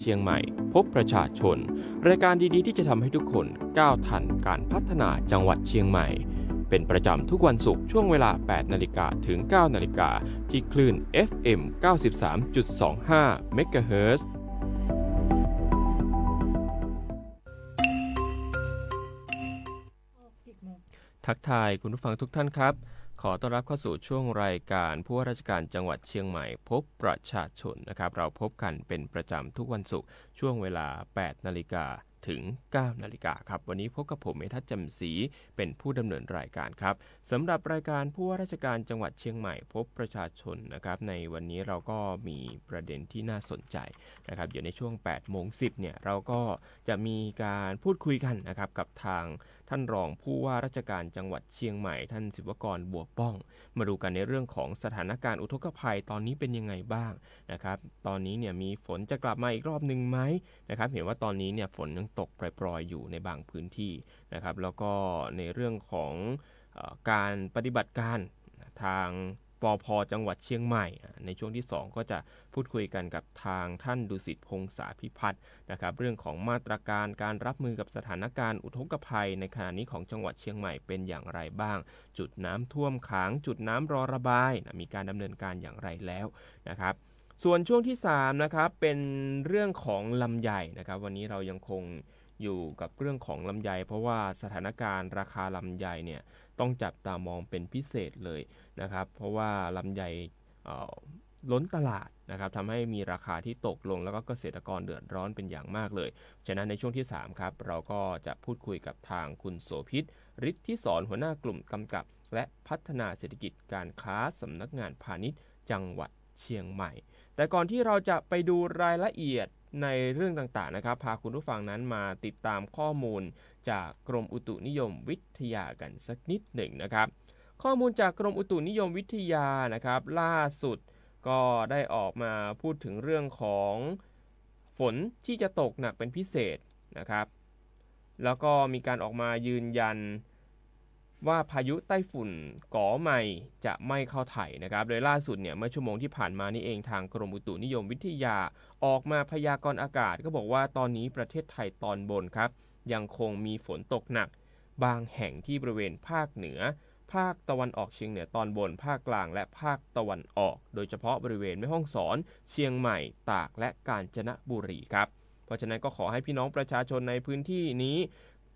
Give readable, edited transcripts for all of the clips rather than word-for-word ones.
เชียงใหม่พบประชาชนรายการดีๆที่จะทำให้ทุกคนก้าวทันการพัฒนาจังหวัดเชียงใหม่เป็นประจำทุกวันศุกร์ช่วงเวลา 8 นาฬิกาถึง 9 นาฬิกาที่คลื่น FM 93.25 เมกะเฮิรตซ์ทักทายคุณผู้ฟังทุกท่านครับขอต้อนรับเข้าสู่ช่วงรายการผู้ว่าราชการจังหวัดเชียงใหม่พบประชาชนนะครับเราพบกันเป็นประจำทุกวันศุกร์ช่วงเวลา 8 นาฬิกาถึง 9 นาฬิกาครับวันนี้พบกับผมเมทัศน์จำศรีเป็นผู้ดำเนินรายการครับสำหรับรายการผู้ว่าราชการจังหวัดเชียงใหม่พบประชาชนนะครับในวันนี้เราก็มีประเด็นที่น่าสนใจนะครับเดี๋ยวในช่วง 8:10 เนี่ยเราก็จะมีการพูดคุยกันนะครับกับทางท่านรองผู้ว่าราชการจังหวัดเชียงใหม่ท่านศิวกรบัวป้องมาดูกันในเรื่องของสถานการณ์อุทกภัยตอนนี้เป็นยังไงบ้างนะครับตอนนี้เนี่ยมีฝนจะกลับมาอีกรอบนึงไหมนะครับเห็นว่าตอนนี้เนี่ยฝนยังตกปรอยๆอยู่ในบางพื้นที่นะครับแล้วก็ในเรื่องของการปฏิบัติการทางปภ.จังหวัดเชียงใหม่ในช่วงที่2ก็จะพูดคุยกันกับทางท่านดุสิตพงษาภิพัฒน์นะครับเรื่องของมาตรการการรับมือกับสถานการณ์อุทกภัยในขณะนี้ของจังหวัดเชียงใหม่เป็นอย่างไรบ้างจุดน้ำท่วมขังจุดน้ำรอระบายมีการดำเนินการอย่างไรแล้วนะครับส่วนช่วงที่3นะครับเป็นเรื่องของลำไยนะครับวันนี้เรายังคงอยู่กับเรื่องของลำไยเพราะว่าสถานการณ์ราคาลำไยเนี่ยต้องจับตามองเป็นพิเศษเลยนะครับเพราะว่าลำไยล้นตลาดนะครับทำให้มีราคาที่ตกลงแล้วก็เกษตรกรเดือดร้อนเป็นอย่างมากเลยฉะนั้นในช่วงที่3ครับเราก็จะพูดคุยกับทางคุณโสภิตฤทธิสรหัวหน้ากลุ่มกำกับและพัฒนาเศรษฐกิจการค้าสำนักงานพาณิชย์จังหวัดเชียงใหม่แต่ก่อนที่เราจะไปดูรายละเอียดในเรื่องต่างๆนะครับพาคุณผู้ฟังนั้นมาติดตามข้อมูลจากกรมอุตุนิยมวิทยากันสักนิดหนึ่งนะครับข้อมูลจากกรมอุตุนิยมวิทยานะครับล่าสุดก็ได้ออกมาพูดถึงเรื่องของฝนที่จะตกหนักเป็นพิเศษนะครับแล้วก็มีการออกมายืนยันว่าพายุไต้ฝุ่นก๋อไมจะไม่เข้าไทยนะครับโดยล่าสุดเนี่ยเมื่อชั่วโมงที่ผ่านมานี่เองทางกรมอุตุนิยมวิทยาออกมาพยากรณ์อากาศก็บอกว่าตอนนี้ประเทศไทยตอนบนครับยังคงมีฝนตกหนักบางแห่งที่บริเวณภาคเหนือภาคตะวันออกเฉียงเหนือตอนบนภาคกลางและภาคตะวันออกโดยเฉพาะบริเวณแม่ฮ่องสอนเชียงใหม่ตากและกาญจนบุรีครับเพราะฉะนั้นก็ขอให้พี่น้องประชาชนในพื้นที่นี้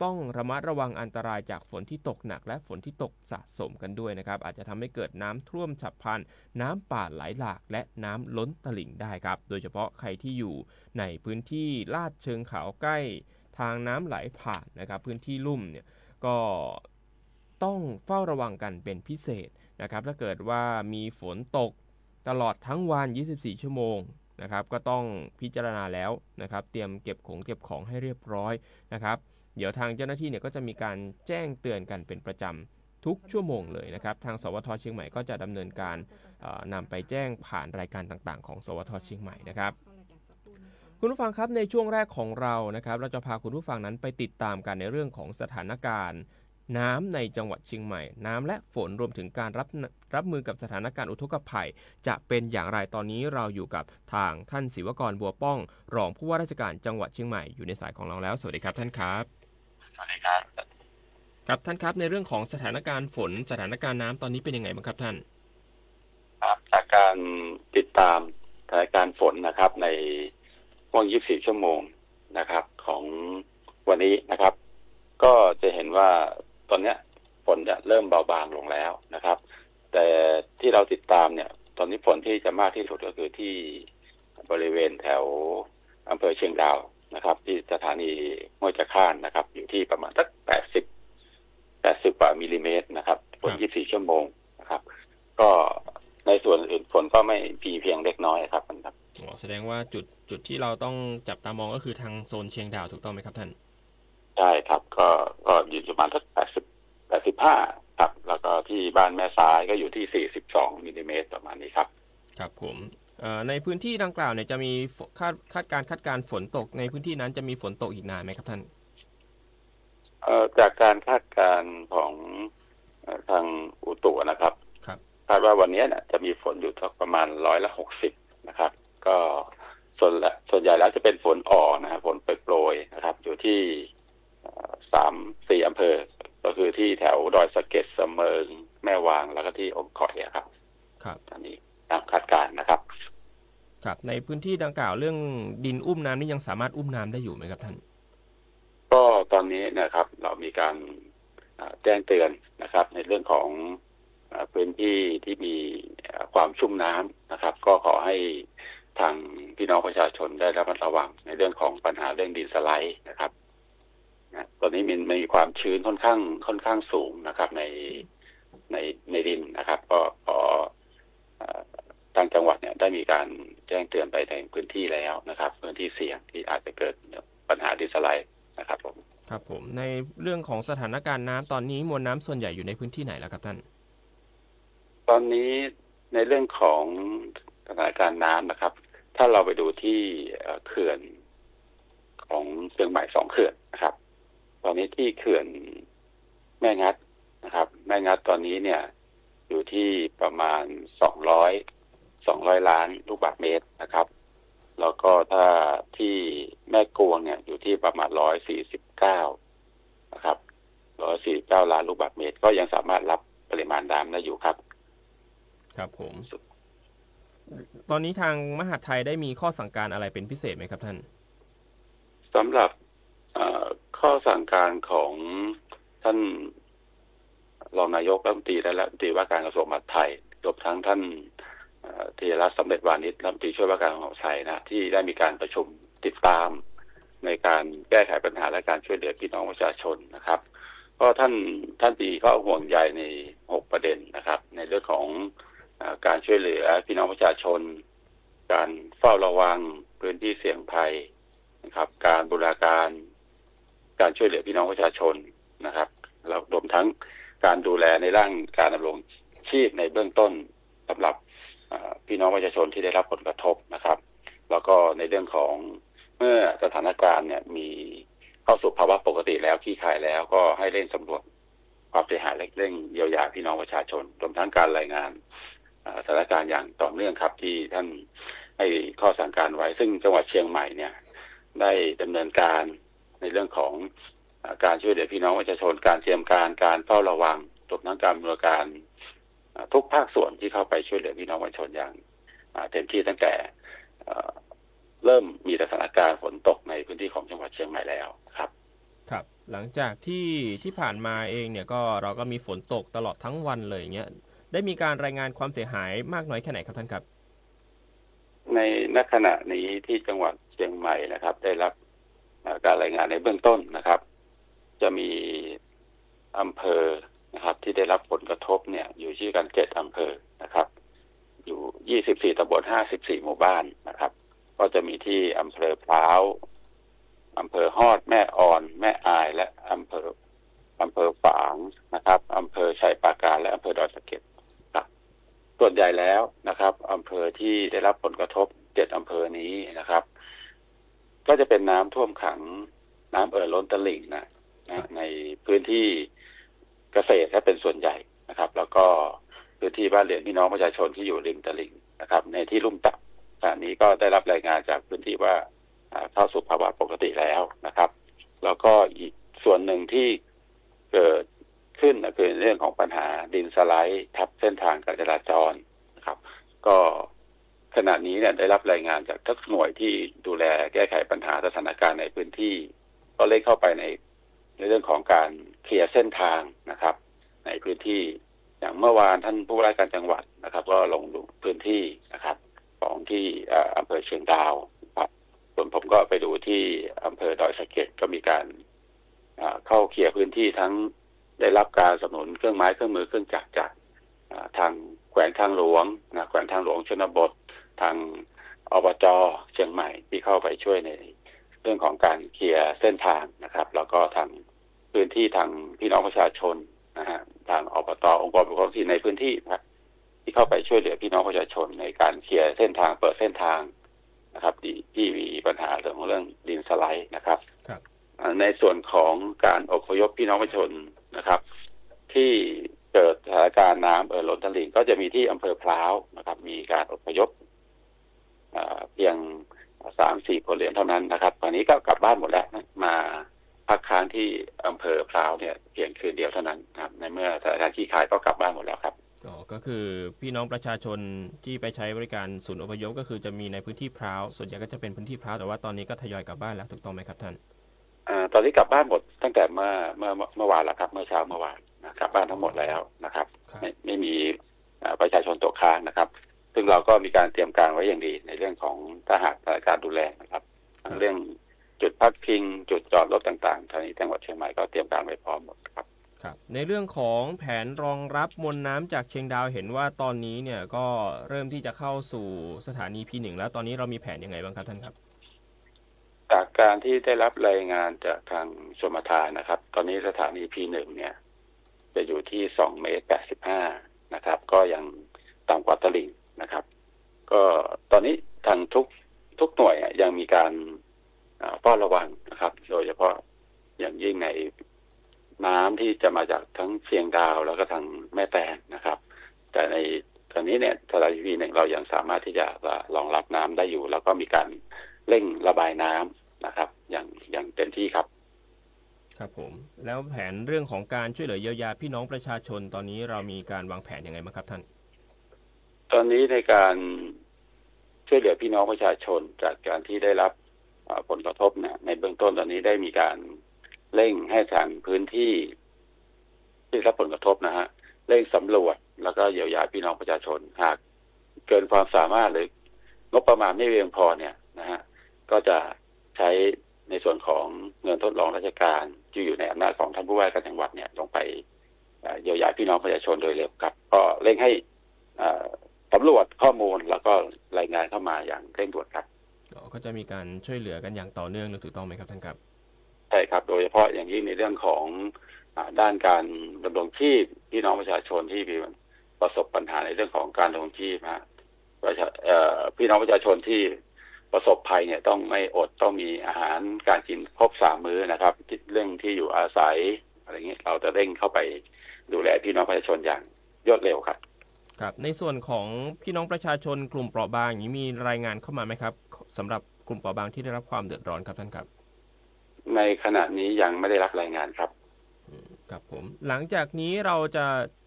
ต้องระมัดระวังอันตรายจากฝนที่ตกหนักและฝนที่ตกสะสมกันด้วยนะครับอาจจะทำให้เกิดน้ำท่วมฉับพลันน้ำป่าไหลหลากและน้ำล้นตลิ่งได้ครับโดยเฉพาะใครที่อยู่ในพื้นที่ลาดเชิงเขาใกล้ทางน้ำไหลผ่านนะครับพื้นที่ลุ่มเนี่ยก็ต้องเฝ้าระวังกันเป็นพิเศษนะครับถ้าเกิดว่ามีฝนตกตลอดทั้งวัน24ชั่วโมงนะครับก็ต้องพิจารณาแล้วนะครับเตรียมเก็บของให้เรียบร้อยนะครับเดี๋ยวทางเจ้าหน้าที่เนี่ยก็จะมีการแจ้งเตือนกันเป็นประจำทุกชั่วโมงเลยนะครับทางสวท.เชียงใหม่ก็จะดำเนินการนำไปแจ้งผ่านรายการต่างๆของสวท.เชียงใหม่นะครับคุณผู้ฟังครับในช่วงแรกของเรานะครับเราจะพาคุณผู้ฟังนั้นไปติดตามกันในเรื่องของสถานการณ์น้ำในจังหวัดเชียงใหม่น้ำและฝนรวมถึงการรับมือกับสถานการณ์อุทกภัยจะเป็นอย่างไรตอนนี้เราอยู่กับทางท่านศิวกรบัวป้องรองผู้ว่าราชการจังหวัดเชียงใหม่อยู่ในสายของเราแล้วสวัสดีครับท่านครับสวัสดีครับครับท่านครับในเรื่องของสถานการณ์ฝนสถานการณ์น้ำตอนนี้เป็นยังไงบ้างครับท่านครับจากการติดตามสถานการณ์ฝนนะครับในช่วง24ชั่วโมงนะครับของวันนี้นะครับก็จะเห็นว่าตอนนี้ฝนจะเริ่มเบาบางลงแล้วนะครับแต่ที่เราติดตามเนี่ยตอนนี้ฝนที่จะมากที่สุดก็คือที่บริเวณแถวอำเภอเชียงดาวนะครับที่สถานีห้วยจะข้านนะครับอยู่ที่ประมาณสัก80กว่ามิลลิเมตรนะครับฝน24ชั่วโมงนะครับก็ในส่วนอื่นฝนก็ไม่เพียงเล็กน้อยครับครับแสดงว่าจุดที่เราต้องจับตามองก็คือทางโซนเชียงดาวถูกต้องไหมครับท่านใช่ครับก็อยู่ประมาณสัก85ครับแล้วก็ที่บ้านแม่ซ้ายก็อยู่ที่42มิลลิเมตรประมาณนี้ครับครับผมในพื้นที่ดังกล่าวเนี่ยจะมีคาดการณ์ฝนตกในพื้นที่นั้นจะมีฝนตกอีกนานไหมครับท่านจากการคาดการณ์ของทางอุตุนะครับคาดว่าวันนี้จะมีฝนอยู่ประมาณ60%นะครับก็ ส่วนใหญ่แล้วจะเป็นฝนอ่อนนะครับฝนโปรยๆนะครับอยู่ที่3-4อำเภอก็คือที่แถวดอยสะเก็ดเสมิงแม่วางแล้วก็ที่อมก๋อยครับครับอันนี้ตามคาดการณ์นะครับครับในพื้นที่ดังกล่าวเรื่องดินอุ้มน้ำนี่ยังสามารถอุ้มน้ำได้อยู่ไหมครับท่านก็ตอนนี้นะครับเรามีการแจ้งเตือนนะครับในเรื่องของพื้นที่ที่มีความชุ่มน้ำนะครับก็ขอให้ทางพี่น้องประชาชนได้ระมัดระวังในเรื่องของปัญหาเรื่องดินสไลด์นะครับตอนนี้มีความชื้นค่อนข้างสูงนะครับในดินนะครับก็ขอทางจังหวัดเนี่ยได้มีการแจ้งเตือนไปในพื้นที่แล้วนะครับพื้นที่เสี่ยงที่อาจจะเกิดปัญหาดินสไลด์นะครับผมครับผมในเรื่องของสถานการณ์น้ำตอนนี้มวลน้ำส่วนใหญ่อยู่ในพื้นที่ไหนแล้วครับท่านตอนนี้ในเรื่องของสถานการณ์น้ำนะครับถ้าเราไปดูที่เขื่อนของเชียงใหม่2เขื่อนนะครับตอนนี้ที่เขื่อนแม่งัดนะครับแม่งัดตอนนี้เนี่ยอยู่ที่ประมาณ200ล้านลูกบาศก์เมตรนะครับแล้วก็ถ้าที่แม่กวงเนี่ยอยู่ที่ประมาณ149นะครับ149ล้านลูกบาศก์เมตรก็ยังสามารถรับปริมาณน้ำได้อยู่ครับครับผมตอนนี้ทางมหาดไทยได้มีข้อสั่งการอะไรเป็นพิเศษไหมครับท่านสำหรับข้อสั่งการของท่านรองนายกรัฐมนตรีและรัฐมนตรีว่าการกระทรวงมหาดไทยรวมทั้งท่านธีรรัตน์สำเร็จวานิชรัฐมนตรีช่วยว่าการกระทรวงมหาดไทยนะที่ได้มีการประชุมติดตามในการแก้ไขปัญหาและการช่วยเหลือพี่น้องประชาชนนะครับก็ท่านตีก็ห่วงใยใน6ประเด็นนะครับในเรื่องของการช่วยเหลือพี่น้องประชาชนการเฝ้าระวังพื้นที่เสี่ยงภัยนะครับการบูรณาการช่วยเหลือพี่น้องประชาชนนะครับแล้วรวมทั้งการดูแลในร่างการดำรงชีพในเบื้องต้นสำหรับพี่น้องประชาชนที่ได้รับผลกระทบนะครับแล้วก็ในเรื่องของเมื่อสถานการณ์เนี่ยมีเข้าสู่ภาวะปกติแล้วคลี่คลายแล้วก็ให้เร่งสำรวจความเสียหายและเร่งเยียวยาพี่น้องประชาชนรวมทั้งการรายงานสถานการณ์อย่างต่อเนื่องครับที่ท่านให้ข้อสั่งการไว้ซึ่งจังหวัดเชียงใหม่เนี่ยได้ดำเนินการในเรื่องของการช่วยเหลือพี่น้องประชาชนการเตรียมการเฝ้าระวังรวมทั้งการบริการทุกภาคส่วนที่เข้าไปช่วยเหลือพี่น้องประชาชนอย่างเต็มที่ตั้งแต่เริ่มมีสถานการณ์ฝนตกในพื้นที่ของจังหวัดเชียงใหม่แล้วครับครับหลังจากที่ผ่านมาเองเนี่ยก็เราก็มีฝนตกตลอดทั้งวันเลยอย่างเงี้ยได้มีการรายงานความเสียหายมากน้อยแค่ไหนครับท่านครับในขณะนี้ที่จังหวัดเชียงใหม่นะครับได้รับการรายงานในเบื้องต้นนะครับจะมีอำเภอนะครับที่ได้รับผลกระทบเนี่ยอยู่ที่กัน7อำเภอนะครับอยู่24ตำบล54หมู่บ้านนะครับก็จะมีที่อำเภอพร้าวอำเภอฮอดแม่ออนแม่อายและอำเภอฝางนะครับอำเภอชัยปราการและอำเภอดอยสะเก็ดครับส่วนใหญ่แล้วนะครับอำเภอที่ได้รับผลกระทบ7อำเภอนี้นะครับก็จะเป็นน้ำท่วมขังน้ำล้นตลิ่งนะในพื้นที่เกษตรถ้าเป็นส่วนใหญ่นะครับแล้วก็พื้นที่บ้านเรือนพี่น้องประชาชนที่อยู่ริมตลิ่งนะครับในที่ลุ่มต่ำขณะนี้ก็ได้รับรายงานจากพื้นที่ว่าเข้าสู่ภาวะปกติแล้วนะครับแล้วก็อีกส่วนหนึ่งที่เกิดขึ้นคือเรื่องของปัญหาดินสไลด์ทับเส้นทางการจราจรนะครับก็ขณะนี้เนี่ยได้รับรายงานจากทุกหน่วยที่ดูแลแก้ไขปัญหาสถานการณ์ในพื้นที่ก็เลยเข้าไปในเรื่องของการเคลียร์เส้นทางนะครับในพื้นที่อย่างเมื่อวานท่านผู้ว่าราชการจังหวัดนะครับก็ลงพื้นที่นะครับของที่อำเภอเชียงดาวครับส่วนผมก็ไปดูที่อำเภอดอยสะเก็ดก็มีการเข้าเคลียร์พื้นที่ทั้งได้รับการสนับสนุนเครื่องไม้เครื่องมือเครื่องจักรจากทางแขวงทางหลวงแขวงทางหลวงชนบททางอบจ.เชียงใหม่ที่เข้าไปช่วยในเรื่องของการเคลียร์เส้นทางนะครับแล้วก็ทางพื้นที่ทางพี่น้องประชาชนนะฮะทางอบต.องค์กรปกครองท้องถิ่นในพื้นที่ที่เข้าไปช่วยเหลือพี่น้องประชาชนในการเคลียร์เส้นทางเปิดเส้นทางนะครับที่มีปัญหาเรื่องดินสไลด์นะครับในส่วนของการอพยพพี่น้องประชาชนนะครับที่เกิดสถานการณ์น้ำล้นตลิ่งก็จะมีที่อำเภอพร้าวนะครับมีการอพยพเพียง 3-4 ครัวเรือนเท่านั้นนะครับตอนนี้ก็กลับบ้านหมดแล้วมาพักค้างที่อำเภอพร้าวเนี่ยเพียงคืนเดียวเท่านั้นครับในเมื่อสถานการณ์ขี้คายก็กลับบ้านหมดแล้วครับก็คือพี่น้องประชาชนที่ไปใช้บริการศูนย์อพยพก็คือจะมีในพื้นที่พร้าวส่วนใหญ่ก็จะเป็นพื้นที่พร้าวแต่ว่าตอนนี้ก็ทยอยกลับบ้านแล้วถูกต้องไหมครับท่านตอนนี้กลับบ้านหมดตั้งแต่เมื่อวานแล้วครับเมื่อเช้าเมื่อวานกลับบ้านทั้งหมดแล้วนะครับไม่มีประชาชนตกค้างนะครับซึ่งเราก็มีการเตรียมการไว้อย่างดีในเรื่องของทหารการดูแลนะครับเรื่องจุดพักพิงจุดจอดรถต่างๆทางนี้จังหวัดเชียงใหม่ก็เตรียมการไว้พร้อมหมดครับในเรื่องของแผนรองรับมวลน้ำจากเชียงดาวเห็นว่าตอนนี้เนี่ยก็เริ่มที่จะเข้าสู่สถานี P1 แล้วตอนนี้เรามีแผนยังไงบ้างครับท่านครับจากการที่ได้รับรายงานจากทางชลประทานนะครับตอนนี้สถานี P1 เนี่ยจะอยู่ที่2.85 เมตรนะครับก็ยังต่ำกว่าตลิ่งนะครับก็ตอนนี้ทางทุกหน่วยยังมีการเฝ้าระวังนะครับโดยเฉพาะอย่างยิ่งในน้ำที่จะมาจากทั้งเชียงดาวแล้วก็ทางแม่แตงนะครับแต่ในตอนนี้เนี่ยสถานี P1 เรายังสามารถที่จะรองรับน้ำได้อยู่แล้วก็มีการเร่งระบายน้ำนะครับอย่างเต็มที่ครับครับผมแล้วแผนเรื่องของการช่วยเหลือเยียวยาพี่น้องประชาชนตอนนี้เรามีการวางแผนยังไงบ้างครับท่านตอนนี้ในการช่วยเหลือพี่น้องประชาชนจากการที่ได้รับผลกระทบเนี่ยในเบื้องต้นตอนนี้ได้มีการเร่งให้ทางพื้นที่ที่ได้รับผลกระทบนะฮะเร่งสำรวจแล้วก็เยียวยาพี่น้องประชาชนหากเกินความสามารถหรืองบประมาณไม่เพียงพอเนี่ยนะฮะก็จะใช้ในส่วนของเงินทดลองราชการที่อยู่ในอำนาจของท่านผู้ว่าการจังหวัดเนี่ยลงไปเยียวยาพี่น้องประชาชนโดยเร็วครับก็เร่งให้สำรวจข้อมูลแล้วก็รายงานเข้ามาอย่างเร่งด่วนครับก็จะมีการช่วยเหลือกันอย่างต่อเนื่องถูกต้องไหมครับท่านครับใช่ครับโดยเฉพาะอย่างยิ่งในเรื่องของด้านการดำรงชีพพี่น้องประชาชนที่ประสบปัญหาในเรื่องของการดำรงชีพพี่น้องประชาชนที่ประสบภัยเนี่ยต้องไม่อดต้องมีอาหารการกินครบ3 มื้อนะครับเรื่องที่อยู่อาศัยอะไรเงี้ยเราจะเร่งเข้าไปดูแลพี่น้องประชาชนอย่างรวดเร็วครับครับในส่วนของพี่น้องประชาชนกลุ่มเปราะบางอย่างนี้มีรายงานเข้ามาไหมครับสำหรับกลุ่มเปราะบางที่ได้รับความเดือดร้อนครับท่านครับในขณะนี้ยังไม่ได้รับรายงานครับครับผมหลังจากนี้เราจะ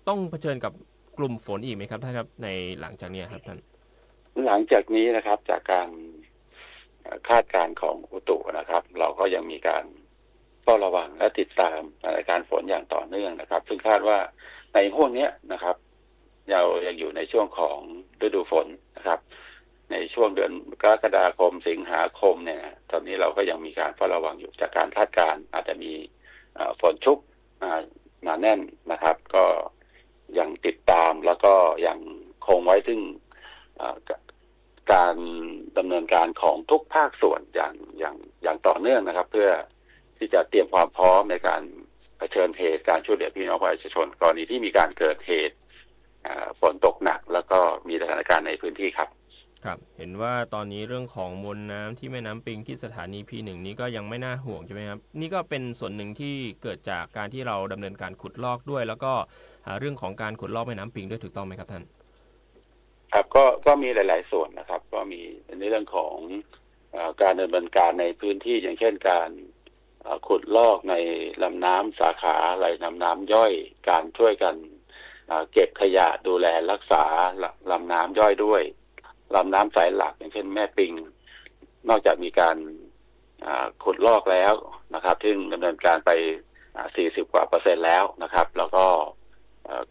ต้องเผชิญกับกลุ่มฝนอีกไหมครับท่านครับในหลังจากนี้ครับท่านหลังจากนี้นะครับจากการคาดการณ์ของอุตุนะครับเราก็ยังมีการเฝ้าระวังและติดตามสถานการณ์ฝนอย่างต่อเนื่องนะครับซึ่งคาดว่าในห่วงนี้นะครับเรายังอยู่ในช่วงของฤดูฝนนะครับในช่วงเดือนกรกฎาคมสิงหาคมเนี่ยตอนนี้เราก็ยังมีการเฝ้าระวังอยู่จากการคาดการณ์อาจจะมีฝนชุกหนาแน่นนะครับก็ยังติดตามแล้วก็ยังคงไว้ซึ่งการดำเนินการของทุกภาคส่วนอย่างต่อเนื่องนะครับเพื่อที่จะเตรียมความพร้อมในการเผชิญเหตุการช่วยเหลือพี่น้องประชาชนกรณีที่มีการเกิดเหตุฝนตกหนักแล้วก็มีสถานการณ์ในพื้นที่ครับครับเห็นว่าตอนนี้เรื่องของมวลน้ำที่แม่น้ำปิงที่สถานี P1 นี้ก็ยังไม่น่าห่วงใช่ไหมครับนี่ก็เป็นส่วนหนึ่งที่เกิดจากการที่เราดำเนินการขุดลอกด้วยแล้วก็เรื่องของการขุดลอกแม่น้ำปิงด้วยถูกต้องไหมครับท่านครับก็มีหลายๆส่วนนะครับก็มีในเรื่องของการดำเนินการในพื้นที่อย่างเช่นการขุดลอกในลำน้ำสาขาไหลน้ำย่อยการช่วยกันเก็บขยะดูแลรักษาลำน้ำย่อยด้วยลำน้ำสายหลักอย่างเช่นแม่ปิงนอกจากมีการขุดลอกแล้วนะครับซึ่งดำเนินการไป40 กว่า%แล้วนะครับแล้วก็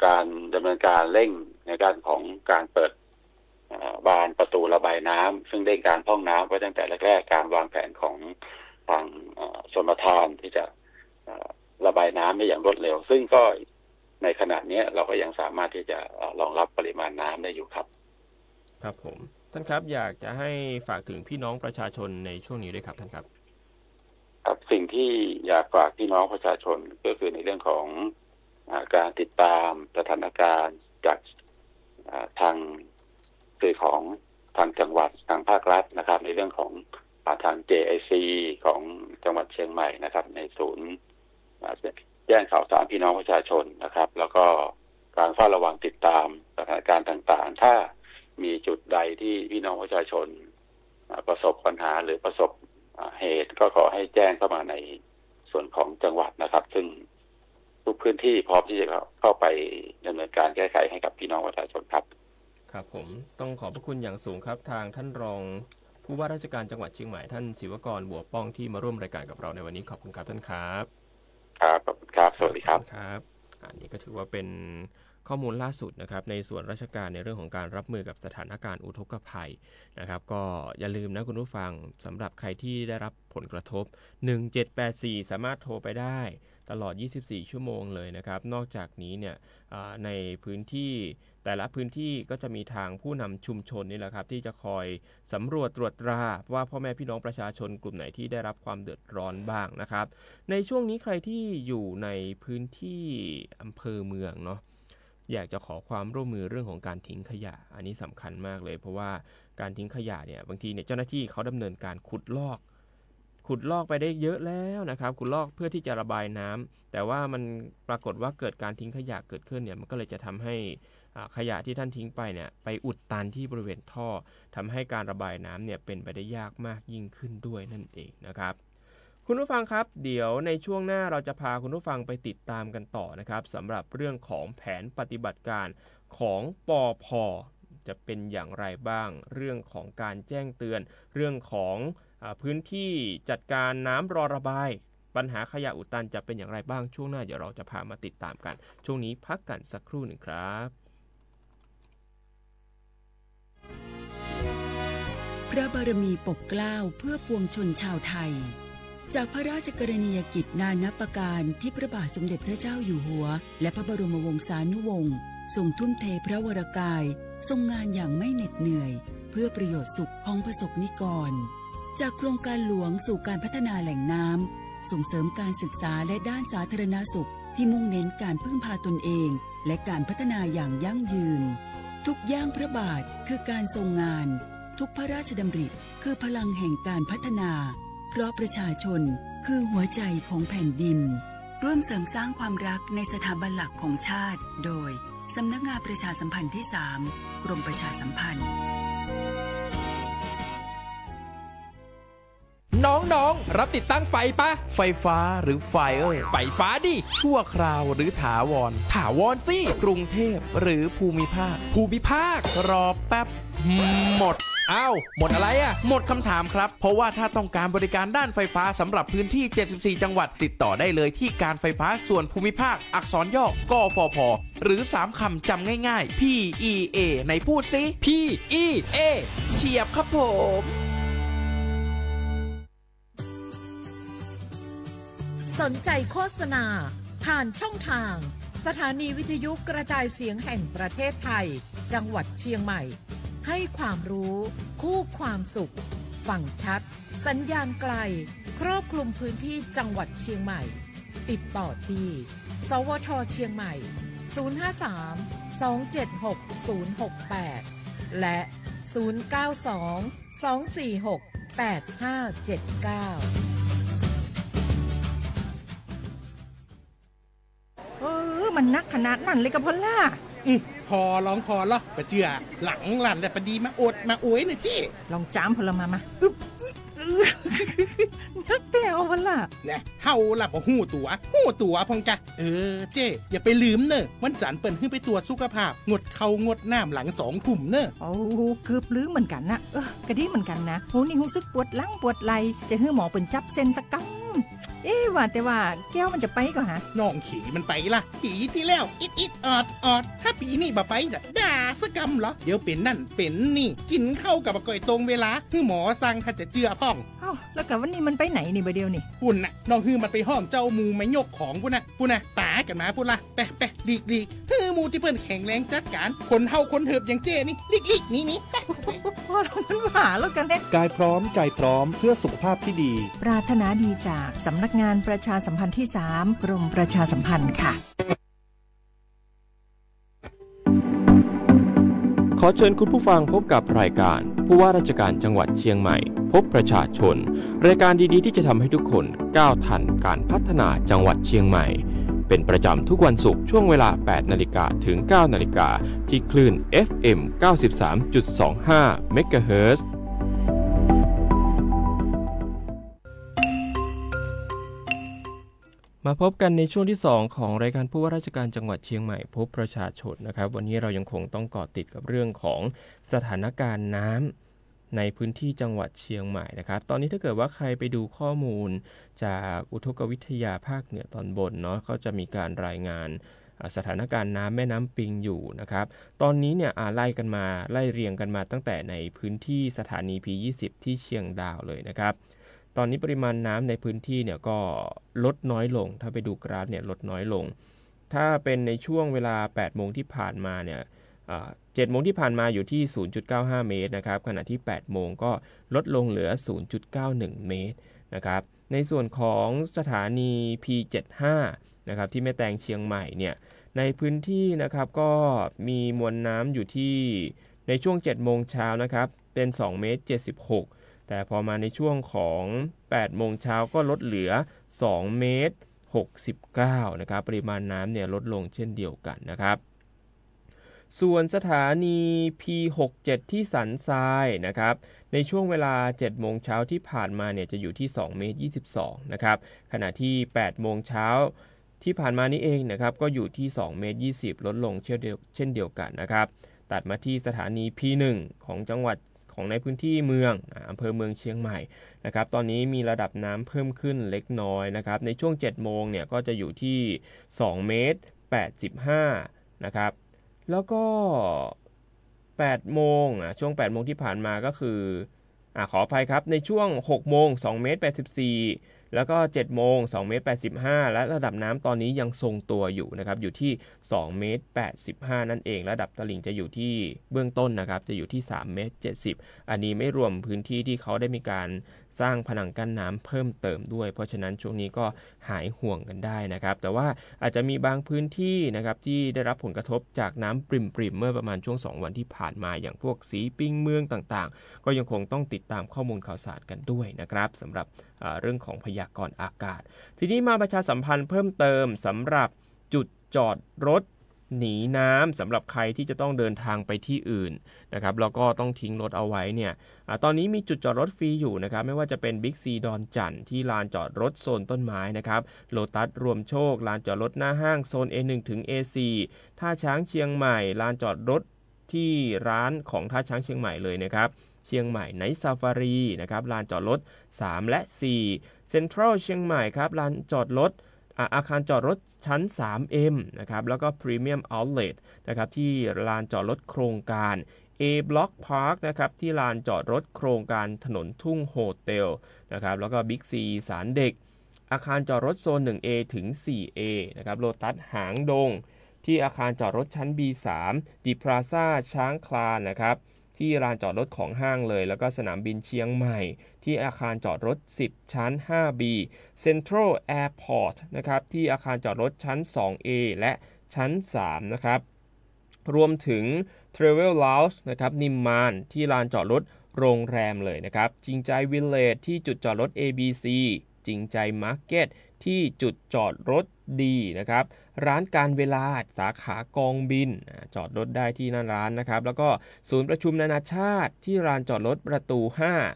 การดำเนินการเร่งในการของการเปิดบานประตูระบายน้ำซึ่งได้การพร่องน้ำไว้ตั้งแต่แรกๆการวางแผนของทางชลประทานที่จะระบายน้ำได้อย่างรวดเร็วซึ่งก็ในขณะนี้เราก็ยังสามารถที่จะรองรับปริมาณน้ำได้อยู่ครับครับผมท่านครับอยากจะให้ฝากถึงพี่น้องประชาชนในช่วงนี้ด้วยครับท่านครับครับสิ่งที่อยากฝากพี่น้องประชาชนก็คือในเรื่องของการติดตามสถานการณ์จากทางสื่อของทางจังหวัดทางภาครัฐนะครับในเรื่องของทาง JIC ของจังหวัดเชียงใหม่นะครับในศูนย์แจ้งข่าวสารพี่น้องประชาชนนะครับแล้วก็การเฝ้าระวังติดตามสถานการณ์ต่างๆถ้ามีจุดใดที่พี่น้องประชาชน ประสบปัญหาหรือประสบเหตุก็ขอให้แจ้งเข้ามาในส่วนของจังหวัดนะครับซึ่งทุกพื้นที่พร้อมที่จะเข้าไปดำเนินการแก้ไขให้กับพี่น้องประชาชนครับครับผมต้องขอบพระคุณอย่างสูงครับทางท่านรองผู้ว่าราชการจังหวัดเชียงใหม่ท่านศิวกรบัวป้องที่มาร่วมรายการกับเราในวันนี้ขอบคุณครับท่านครับครับขอบคุณครับสวัสดีครับครับอันนี้ก็ถือว่าเป็นข้อมูลล่าสุดนะครับในส่วนราชการในเรื่องของการรับมือกับสถานการณ์อุทกภัยนะครับก็อย่าลืมนะคุณผู้ฟังสำหรับใครที่ได้รับผลกระทบ1784สามารถโทรไปได้ตลอด24ชั่วโมงเลยนะครับนอกจากนี้เนี่ยในพื้นที่แต่ละพื้นที่ก็จะมีทางผู้นำชุมชนนี่แหละครับที่จะคอยสำรวจตรวจตราว่าพ่อแม่พี่น้องประชาชนกลุ่มไหนที่ได้รับความเดือดร้อนบ้างนะครับในช่วงนี้ใครที่อยู่ในพื้นที่อำเภอเมืองเนาะอยากจะขอความร่วมมือเรื่องของการทิ้งขยะอันนี้สำคัญมากเลยเพราะว่าการทิ้งขยะเนี่ยบางทีเนี่ยเจ้าหน้าที่เขาดำเนินการขุดลอกไปได้เยอะแล้วนะครับขุดลอกเพื่อที่จะระบายน้ำแต่ว่ามันปรากฏว่าเกิดการทิ้งขยะเกิดขึ้นเนี่ยมันก็เลยจะทำให้ขยะที่ท่านทิ้งไปเนี่ยไปอุดตันที่บริเวณท่อทำให้การระบายน้ำเนี่ยเป็นไปได้ยากมากยิ่งขึ้นด้วยนั่นเองนะครับคุณผู้ฟังครับเดี๋ยวในช่วงหน้าเราจะพาคุณผู้ฟังไปติดตามกันต่อนะครับสำหรับเรื่องของแผนปฏิบัติการของปภ.จะเป็นอย่างไรบ้างเรื่องของการแจ้งเตือนเรื่องของพื้นที่จัดการน้ำรอระบายปัญหาขยะอุดตันจะเป็นอย่างไรบ้างช่วงหน้าเดี๋ยวเราจะพามาติดตามกันช่วงนี้พักกันสักครู่หนึ่งครับพระบารมีปกเกล้าเพื่อปวงชนชาวไทยจากพระราชกรณียกิจนานับประการที่พระบาทสมเด็จพระเจ้าอยู่หัวและพระบรมวงศานุวงศ์ทรงทุ่มเทพระวรกายทรงงานอย่างไม่เหน็ดเหนื่อยเพื่อประโยชน์สุขของประสบนิกรจากโครงการหลวงสู่การพัฒนาแหล่งน้ำส่งเสริมการศึกษาและด้านสาธารณสุขที่มุ่งเน้นการพึ่งพาตนเองและการพัฒนาอย่างยั่งยืนทุกย่างพระบาทคือการทรงงานทุกพระราชดำริคือพลังแห่งการพัฒนาเพราะประชาชนคือหัวใจของแผ่นดินร่วมเสริมสร้างความรักในสถาบันหลักของชาติโดยสำนักงานประชาสัมพันธ์ที่ 3 กรมประชาสัมพันธ์น้องๆรับติดตั้งไฟปะไฟฟ้าหรือไฟไฟฟ้าดิชั่วคราวหรือถาวรสิกรุงเทพหรือภูมิภาครอแป๊บหมดอ้าวหมดอะไรอ่ะหมดคำถามครับเพราะว่าถ้าต้องการบริการด้านไฟฟ้าสำหรับพื้นที่74จังหวัดติดต่อได้เลยที่การไฟฟ้าส่วนภูมิภาคอักษรย่อกฟผหรือ3คำจำง่ายๆ PEA ในพูดซิ PEA เฉียบครับผมสนใจโฆษณาผ่านช่องทางสถานีวิทยุกระจายเสียงแห่งประเทศไทยจังหวัดเชียงใหม่ให้ความรู้คู่ความสุขฟังชัดสัญญาณไกลครอบคลุมพื้นที่จังหวัดเชียงใหม่ติดต่อที่สวท.เชียงใหม่053-276-068และ092-246-8579มันนักขนาดนั้นเลยกับพ่อล่ะพอลองปะเจือหลังหลั่นแต่ปะดีมาอดมาโอยน่ะจี้ลองจ้ามพลมานักแต่เอาพ่อล่ะเนี่ยเฮาล่ะบ่ฮู้ตัวพองกะเจ้อย่าไปลืมเนอะวันจันทร์เปิ้นขึ้นไปตรวจสุขภาพงดข้าวงดน้ำหลัง2 ทุ่มเนอะโอ้เกือบลืมเหมือนกันนะก็ดีเหมือนกันนะโหนี่รู้สึกปวดหลังปวดไหล่จะให้หมอเปิ้นจับเส้นสักกำว่าแต่ว่าแก้วมันจะไปก็ฮะน้องขี่มันไปล่ะปีที่แล้วอิดออดถ้าปีนี้บ่ไปจะด่าสักกำเหรอเดี๋ยวเป็นนั่นเป็นนี่กินข้าวกับก่อยตรงเวลาคือหมอสั่งถ้าจะเจือพ่องแล้วกับวันนี้มันไปไหนนี่บ่เดียวนี่ปุ่นน่ะน้องฮือมันไปห้องเจ้ามูไม่ยกของปุ่นน่ะตากันมาปุ่นล่ะไปลีกฮือมูที่เพิ่นแข็งแรงจัดการคนเฮาคนเถิบอย่างเจ้นี่ลีกนี่พอแล้วมันหาแล้วกันเด้กายพร้อมใจพร้อมเพื่อสุขภาพที่ดีปรารถนาดีจากสำนักงานประชาสัมพันธ์ที่ 3 กรมประชาสัมพันธ์ค่ะขอเชิญคุณผู้ฟังพบกับรายการผู้ว่าราชการจังหวัดเชียงใหม่พบประชาชนรายการดีๆที่จะทำให้ทุกคนก้าวทันการพัฒนาจังหวัดเชียงใหม่เป็นประจำทุกวันศุกร์ช่วงเวลา 8 นาฬิกาถึง 9 นาฬิกาที่คลื่น FM 93.25 เมกะเฮิรตซ์ มาพบกันในช่วงที่2ของรายการผู้ว่าราชการจังหวัดเชียงใหม่พบประชาชนนะครับวันนี้เรายังคงต้องเกาะติดกับเรื่องของสถานการณ์น้ำในพื้นที่จังหวัดเชียงใหม่นะครับตอนนี้ถ้าเกิดว่าใครไปดูข้อมูลจากอุทกวิทยาภาคเหนือตอนบนเนาะก็จะมีการรายงานสถานการณ์น้ำแม่น้ำปิงอยู่นะครับตอนนี้เนี่ยไล่เรียงกันมาตั้งแต่ในพื้นที่สถานี P20 ที่เชียงดาวเลยนะครับตอนนี้ปริมาณน้ำในพื้นที่เนี่ยก็ลดน้อยลงถ้าไปดูกราฟเนี่ยลดน้อยลงถ้าเป็นในช่วงเวลา 8 โมงที่ผ่านมาเนี่ย7 โมงที่ผ่านมาอยู่ที่ 0.95 เมตรนะครับขณะที่ 8 โมงก็ลดลงเหลือ 0.91 เมตรนะครับในส่วนของสถานี P75 นะครับที่แม่แตงเชียงใหม่เนี่ยในพื้นที่นะครับก็มีมวลน้ำอยู่ที่ในช่วง 7 โมงเช้านะครับเป็น 2 เมตร 76แต่พอมาในช่วงของ 8 โมงเช้าก็ลดเหลือ 2 เมตร 69นะครับปริมาณน้ำเนี่ยลดลงเช่นเดียวกันนะครับส่วนสถานี P67 ที่สันทรายนะครับในช่วงเวลา 7 โมงเช้าที่ผ่านมาเนี่ยจะอยู่ที่ 2 เมตร 22นะครับขณะที่ 8 โมงเช้าที่ผ่านมานี้เองนะครับก็อยู่ที่ 2 เมตร 20ลดลงเช่นเดียวกันนะครับตัดมาที่สถานี P1 ของจังหวัดของในพื้นที่เมืองอำเภอเมืองเชียงใหม่นะครับตอนนี้มีระดับน้ำเพิ่มขึ้นเล็กน้อยนะครับในช่วง 7 โมงเนี่ยก็จะอยู่ที่ 2 เมตร 85นะครับแล้วก็ 8 โมงช่วง 8 โมงที่ผ่านมาก็คือขออภัยครับในช่วง 6 โมง 2 เมตร 84แล้วก็ 7 โมง 2 เมตร 85และระดับน้ำตอนนี้ยังทรงตัวอยู่นะครับอยู่ที่ 2 เมตร 85นั่นเองระดับตลิ่งจะอยู่ที่เบื้องต้นนะครับจะอยู่ที่ 3 เมตร 70อันนี้ไม่รวมพื้นที่ที่เขาได้มีการสร้างผนังกั้นน้ำเพิ่มเติมด้วยเพราะฉะนั้นช่วงนี้ก็หายห่วงกันได้นะครับแต่ว่าอาจจะมีบางพื้นที่นะครับที่ได้รับผลกระทบจากน้ำปริ่มๆเมื่อประมาณช่วง2วันที่ผ่านมาอย่างพวกสีปิงเมืองต่างๆก็ยังคงต้องติดตามข้อมูลข่าวสารกันด้วยนะครับสำหรับเรื่องของพยากรณ์อากาศทีนี้มาประชาสัมพันธ์เพิ่มเติมสำหรับจุดจอดรถหนีน้ำสำหรับใครที่จะต้องเดินทางไปที่อื่นนะครับแล้วก็ต้องทิ้งรถเอาไว้เนี่ยตอนนี้มีจุดจอดรถฟรีอยู่นะครับไม่ว่าจะเป็นบิ๊กซีดอนจันทร์ที่ลานจอดรถโซนต้นไม้นะครับโลตัสรวมโชคลานจอดรถหน้าห้างโซน A1 ถึง A4 ท่าช้างเชียงใหม่ลานจอดรถที่ร้านของท่าช้างเชียงใหม่เลยนะครับเชียงใหม่ไนท์ซาฟารีนะครับลานจอดรถ3และ4เซ็นทรัลเชียงใหม่ครับลานจอดรถอาคารจอดรถชั้น 3M นะครับแล้วก็ Premium Outlet นะครับที่ลานจอดรถโครงการ A Block Park นะครับที่ลานจอดรถโครงการถนนทุ่งโฮเทลนะครับแล้วก็ Big C สารเด็กอาคารจอดรถโซน 1A ถึง 4A นะครับโลตัสหางดงที่อาคารจอดรถชั้น B3 ดิพลาซ่าช้างคลานนะครับที่ลานจอดรถของห้างเลยแล้วก็สนามบินเชียงใหม่ที่อาคารจอดรถ10ชั้น 5B Central Airport นะครับที่อาคารจอดรถชั้น 2A และชั้น 3 นะครับรวมถึง Travel Lounge นะครับนิมมานที่ลานจอดรถโรงแรมเลยนะครับจริงใจวิลเลจที่จุดจอดรถ ABC จริงใจมาร์เก็ตที่จุดจอดรถดีนะครับร้านการเวลาสาขากองบินจอดรถได้ที่หน้าร้านนะครับแล้วก็ศูนย์ประชุมนานาชาติที่ลานจอดรถประตู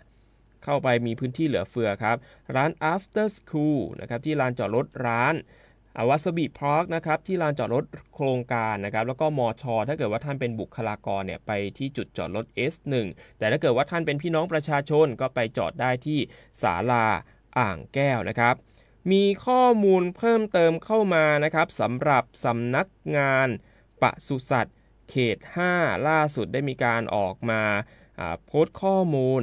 5เข้าไปมีพื้นที่เหลือเฟือครับร้าน After School นะครับที่ลานจอดรถร้านวาซาบิพาร์คนะครับที่ลานจอดรถโครงการนะครับแล้วก็มช.ถ้าเกิดว่าท่านเป็นบุคลากรเนี่ยไปที่จุดจอดรถ S1 แต่ถ้าเกิดว่าท่านเป็นพี่น้องประชาชนก็ไปจอดได้ที่ศาลาอ่างแก้วนะครับมีข้อมูลเพิ่มเติมเข้ามานะครับสำหรับสำนักงานปศุสัตว์เขต5ล่าสุดได้มีการออกมาโพสต์ข้อมูล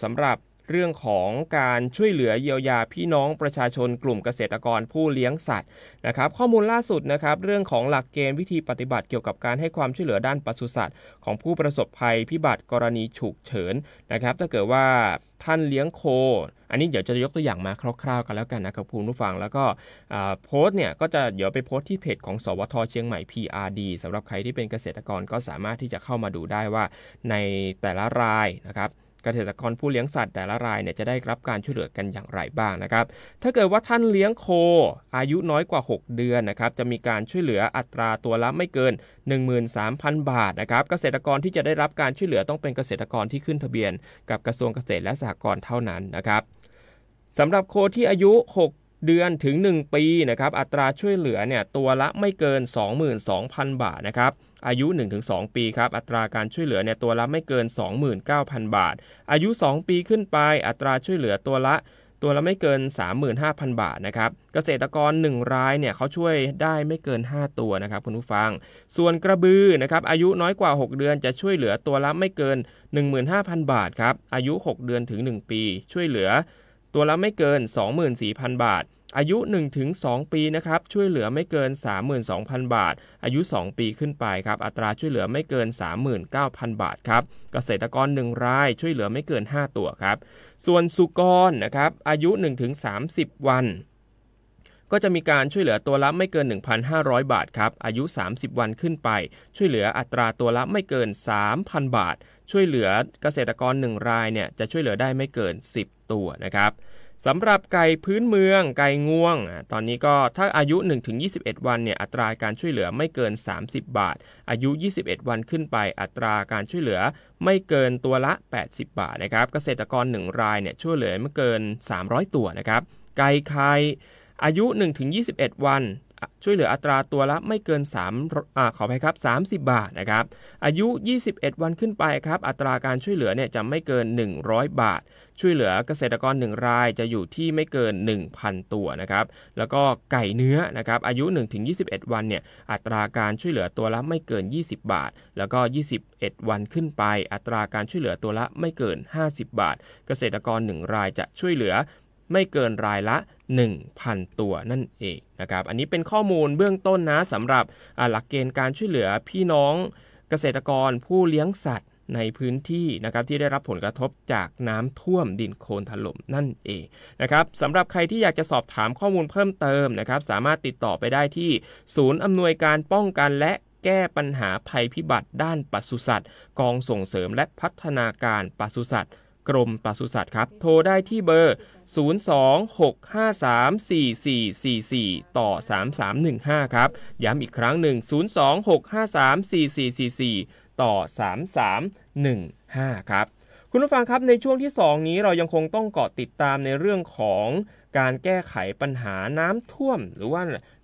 สำหรับเรื่องของการช่วยเหลือเยียวยาพี่น้องประชาชนกลุ่มเกษตรกรผู้เลี้ยงสัตว์นะครับข้อมูลล่าสุดนะครับเรื่องของหลักเกณฑ์วิธีปฏิบัติเกี่ยวกับการให้ความช่วยเหลือด้านปศุสัตว์ของผู้ประสบภัยพิบัติกรณีฉุกเฉินนะครับถ้าเกิดว่าท่านเลี้ยงโคอันนี้เดี๋ยวจะยกตัวอย่างมาคร่าวๆกันแล้วกันนะครับคุณผู้ฟังแล้วก็โพสต์เนี่ยก็จะเดี๋ยวไปโพสต์ที่เพจของสวท.เชียงใหม่ PRD สำหรับใครที่เป็นเกษตรกรก็สามารถที่จะเข้ามาดูได้ว่าในแต่ละรายนะครับเกษตรกรผู้เลี้ยงสัตว์แต่ละรายเนี่ยจะได้รับการช่วยเหลือกันอย่างไรบ้างนะครับถ้าเกิดว่าท่านเลี้ยงโคอายุน้อยกว่า6เดือนนะครับจะมีการช่วยเหลืออัตราตัวละไม่เกิน 13,000 บาทนะครับเกษตรกรที่จะได้รับการช่วยเหลือต้องเป็นเกษตรกรที่ขึ้นทะเบียนกับกระทรวงเกษตรและสหกรณ์เท่านั้นนะครับสำหรับโคที่อายุ6 เดือนถึง1ปีนะครับอัตราช่วยเหลือเนี่ยตัวละไม่เกิน 22,000 บาทนะครับอายุ 1-2 ปีครับอัตราการช่วยเหลือเนี่ยตัวละไม่เกิน 29,000 บาทอายุ2ปีขึ้นไปอัตราช่วยเหลือตัวละไม่เกิน 35,000 บาทนะครับเกษตรกร1รายเนี่ยเขาช่วยได้ไม่เกิน5ตัวนะครับคุณผู้ฟังส่วนกระบือนะครับอายุน้อยกว่า6เดือนจะช่วยเหลือตัวละไม่เกิน 15,000 บาทครับอายุ6เดือนถึง1ปีช่วยเหลือตัวละไม่เกิน 24,000 บาทอายุ 1-2 ปีนะครับช่วยเหลือไม่เกิน 32,000 บาทอายุ2ปีขึ้นไปครับอัตราช่วยเหลือไม่เกิน 39,000 บาทครับเกษตรกร1รายช่วยเหลือไม่เกิน5ตัวครับส่วนสุกรนะครับอายุ 1-30 วันก็จะมีการช่วยเหลือตัวละไม่เกิน 1,500 บาทครับอายุ30วันขึ้นไปช่วยเหลืออัตราตัวละไม่เกิน 3,000 บาทช่วยเหลือเกษตรกร1รายเนี่ยจะช่วยเหลือได้ไม่เกิน10ตัวนะครับสำหรับไก่พื้นเมืองไก่งวงตอนนี้ก็ถ้าอายุ 1-21 วันเนี่ยอัตราการช่วยเหลือไม่เกิน30บาทอายุ21วันขึ้นไปอัตราการช่วยเหลือไม่เกินตัวละ80บาทนะครับเกษตรกร1รายเนี่ยช่วยเหลือไม่เกิน300ตัวนะครับไก่ไข่อายุ 1-21 วันช่วยเหลืออัตราตัวละไม่เกินขออภัยครับ30บาทนะครับอายุ21วันขึ้นไปครับอัตราการช่วยเหลือเนี่ยจะไม่เกิน100บาทช่วยเหลือเกษตรกร1รายจะอยู่ที่ไม่เกิน 1,000 ตัวนะครับแล้วก็ไก่เนื้อนะครับอายุ 1-21 วันเนี่ยอัตราการช่วยเหลือตัวละไม่เกิน20บาทแล้วก็21วันขึ้นไปอัตราการช่วยเหลือตัวละไม่เกิน50บาทเกษตรกร1รายจะช่วยเหลือไม่เกินรายละ 1,000 ตัวนั่นเองนะครับอันนี้เป็นข้อมูลเบื้องต้นนะสำหรับหลักเกณฑ์การช่วยเหลือพี่น้องเกษตรกรผู้เลี้ยงสัตว์ในพื้นที่นะครับที่ได้รับผลกระทบจากน้ำท่วมดินโคลนถล่มนั่นเองนะครับสำหรับใครที่อยากจะสอบถามข้อมูลเพิ่มเติมนะครับสามารถติดต่อไปได้ที่ศูนย์อำนวยการป้องกันและแก้ปัญหาภัยพิบัติด้านปศุสัตว์กองส่งเสริมและพัฒนาการปศุสัตว์กรมปศุสัตว์ครับโทรได้ที่เบอร์026534444ต่อ3315ครับย้ำอีกครั้งหนึ่ง026534444ต่อ3315ครับคุณผู้ฟังครับในช่วงที่2นี้เรายังคงต้องเกาะติดตามในเรื่องของการแก้ไขปัญหาน้ำท่วมหรือว่า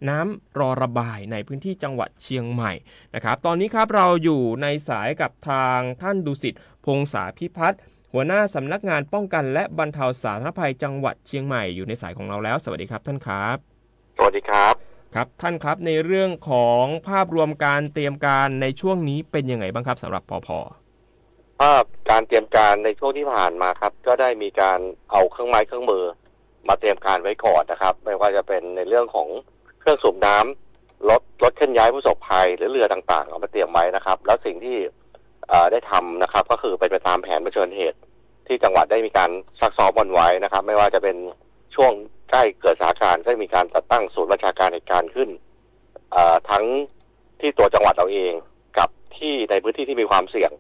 น้ำรอระบายในพื้นที่จังหวัดเชียงใหม่นะครับตอนนี้ครับเราอยู่ในสายกับทางท่านดุสิตพงษาพิพัฒน์หัวหน้าสำนักงานป้องกันและบรรเทาสาธารณภัยจังหวัดเชียงใหม่อยู่ในสายของเราแล้วสวัสดีครับท่านครับสวัสดีครับครับท่านครับในเรื่องของภาพรวมการเตรียมการในช่วงนี้เป็นยังไงบ้างครับสำหรับปภ.ภาพการเตรียมการในช่วงที่ผ่านมาครับก็ได้มีการเอาเครื่องไม้เครื่องมือมาเตรียมการไว้ก่อนนะครับไม่ว่าจะเป็นในเรื่องของเครื่องสูบน้ำรถเคลื่อนย้ายผู้ประสบภัยหรือเรือต่างๆเอามาเตรียมไว้นะครับแล้วสิ่งที่ได้ทำนะครับก็คือเป็นไปตามแผนเผชิญเหตุที่จังหวัดได้มีการซักซ้อมไว้นะครับไม่ว่าจะเป็นช่วงใกล้เกิดสถานการณ์ก็มีการจัดตั้งศูนย์บัญชาการเหตุการณ์ขึ้นทั้งที่ตัวจังหวัดเราเองกับที่ในพื้นที่ที่มีความเสี่ยง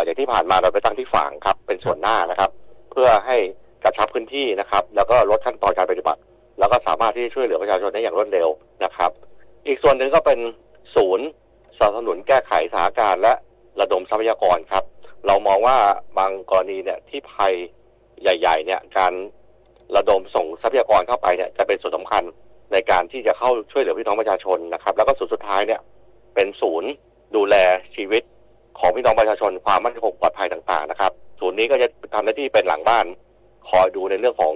อย่างที่ผ่านมาเราไปตั้งที่ฝางครับเป็นส่วนหน้านะครับเพื่อให้กระชับพื้นที่นะครับแล้วก็ลดขั้นตอนการปฏิบัติแล้วก็สามารถที่จะช่วยเหลือประชาชนได้อย่างรวดเร็วนะครับอีกส่วนหนึ่งก็เป็นศูนย์สนับสนุนแก้ไขสถานการณ์และระดมทรัพยากรครับเรามองว่าบางกรณีเนี่ยที่ภัยใหญ่ๆเนี่ยการระดมส่งทรัพยากรเข้าไปเนี่ยจะเป็นส่วนสำคัญในการที่จะเข้าช่วยเหลือพี่น้องประชาชนนะครับแล้วก็สุดท้ายเนี่ยเป็นศูนย์ดูแลชีวิตของพี่น้องประชาชนความมั่นคงปลอดภัยต่างๆนะครับศูนย์นี้ก็จะทำหน้าที่เป็นหลังบ้านคอยดูในเรื่องของ